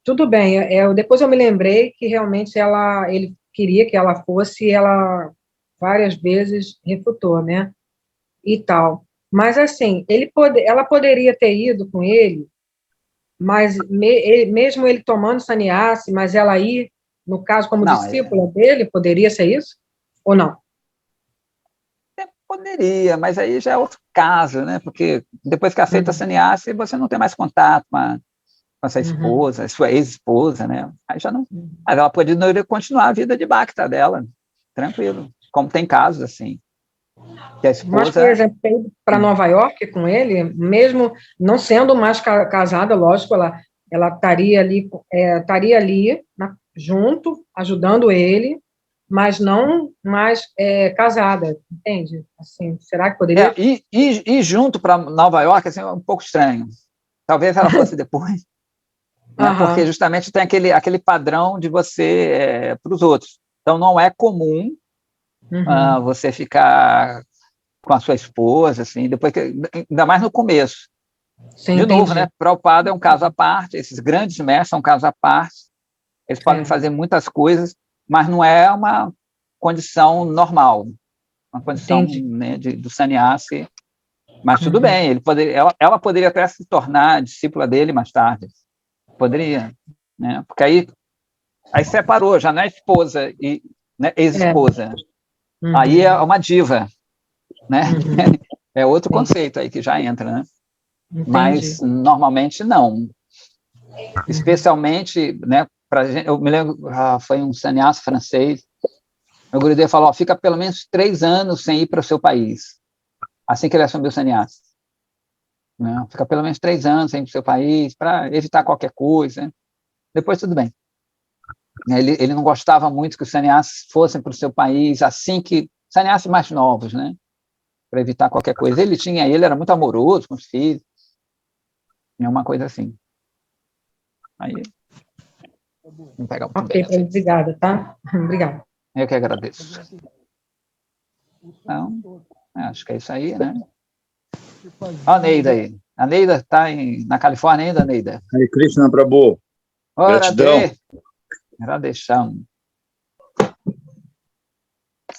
tudo bem, depois eu me lembrei que realmente ele queria que ela fosse, e ela várias vezes refutou, né? E tal. Mas, assim, ela poderia ter ido com ele, mas mesmo ele tomando sannyasi, mas ela ir, no caso, como discípula dele, poderia ser isso? Ou não? Poderia, mas aí já é outro caso, né? Porque depois que aceita sannyasi, você não tem mais contato com essa esposa, sua ex-esposa, né? Aí já não. Mas ela poderia continuar a vida de bhakta dela, tranquilo. Como tem casos assim. Que a esposa... Mas, por exemplo, para Nova York com ele, mesmo não sendo mais casada, lógico, ela estaria ali junto, ajudando ele, mas não mais casada, entende? Assim, será que poderia? E junto para Nova York, assim, é um pouco estranho. Talvez ela fosse depois, né? Porque justamente tem aquele padrão de você para os outros. Então, não é comum você ficar com a sua esposa, assim, depois ainda mais no começo. Sim, de novo, entendi. né? Prabhupada é um caso à parte, esses grandes mestres são um caso à parte, eles podem fazer muitas coisas, mas não é uma condição normal, uma condição, né, do sannyasi, mas tudo bem, ela poderia até se tornar discípula dele mais tarde, poderia, né? Porque aí separou, já não é esposa, né, ex-esposa, aí é uma diva, né? É outro conceito aí que já entra, né? Entendi. Mas normalmente não. Especialmente, né, eu me lembro, foi um sannyasi francês, meu Gurudev falou, fica pelo menos 3 anos sem ir para o seu país, assim que ele assumiu o sannyasi. Né? Fica pelo menos 3 anos sem ir para o seu país, para evitar qualquer coisa. Depois tudo bem. Ele não gostava muito que os sannyasis fossem para o seu país, assim que... Sannyasis mais novos, né? Para evitar qualquer coisa. Ele era muito amoroso com os filhos, uma coisa assim. Aí, não pega muito bem. Ok, obrigada, tá? Obrigada. Eu que agradeço. Então, acho que é isso aí, né? Olha a Neida aí. A Neida está na Califórnia ainda, Neida? Hare Krishna, Prabhu. Gratidão. Agradecemos.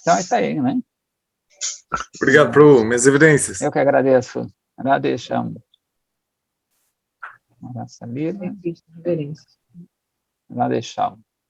Então é isso aí, né? Obrigado, Prabhu. Minhas evidências. Eu que agradeço. Agradecemos. Agradecemos.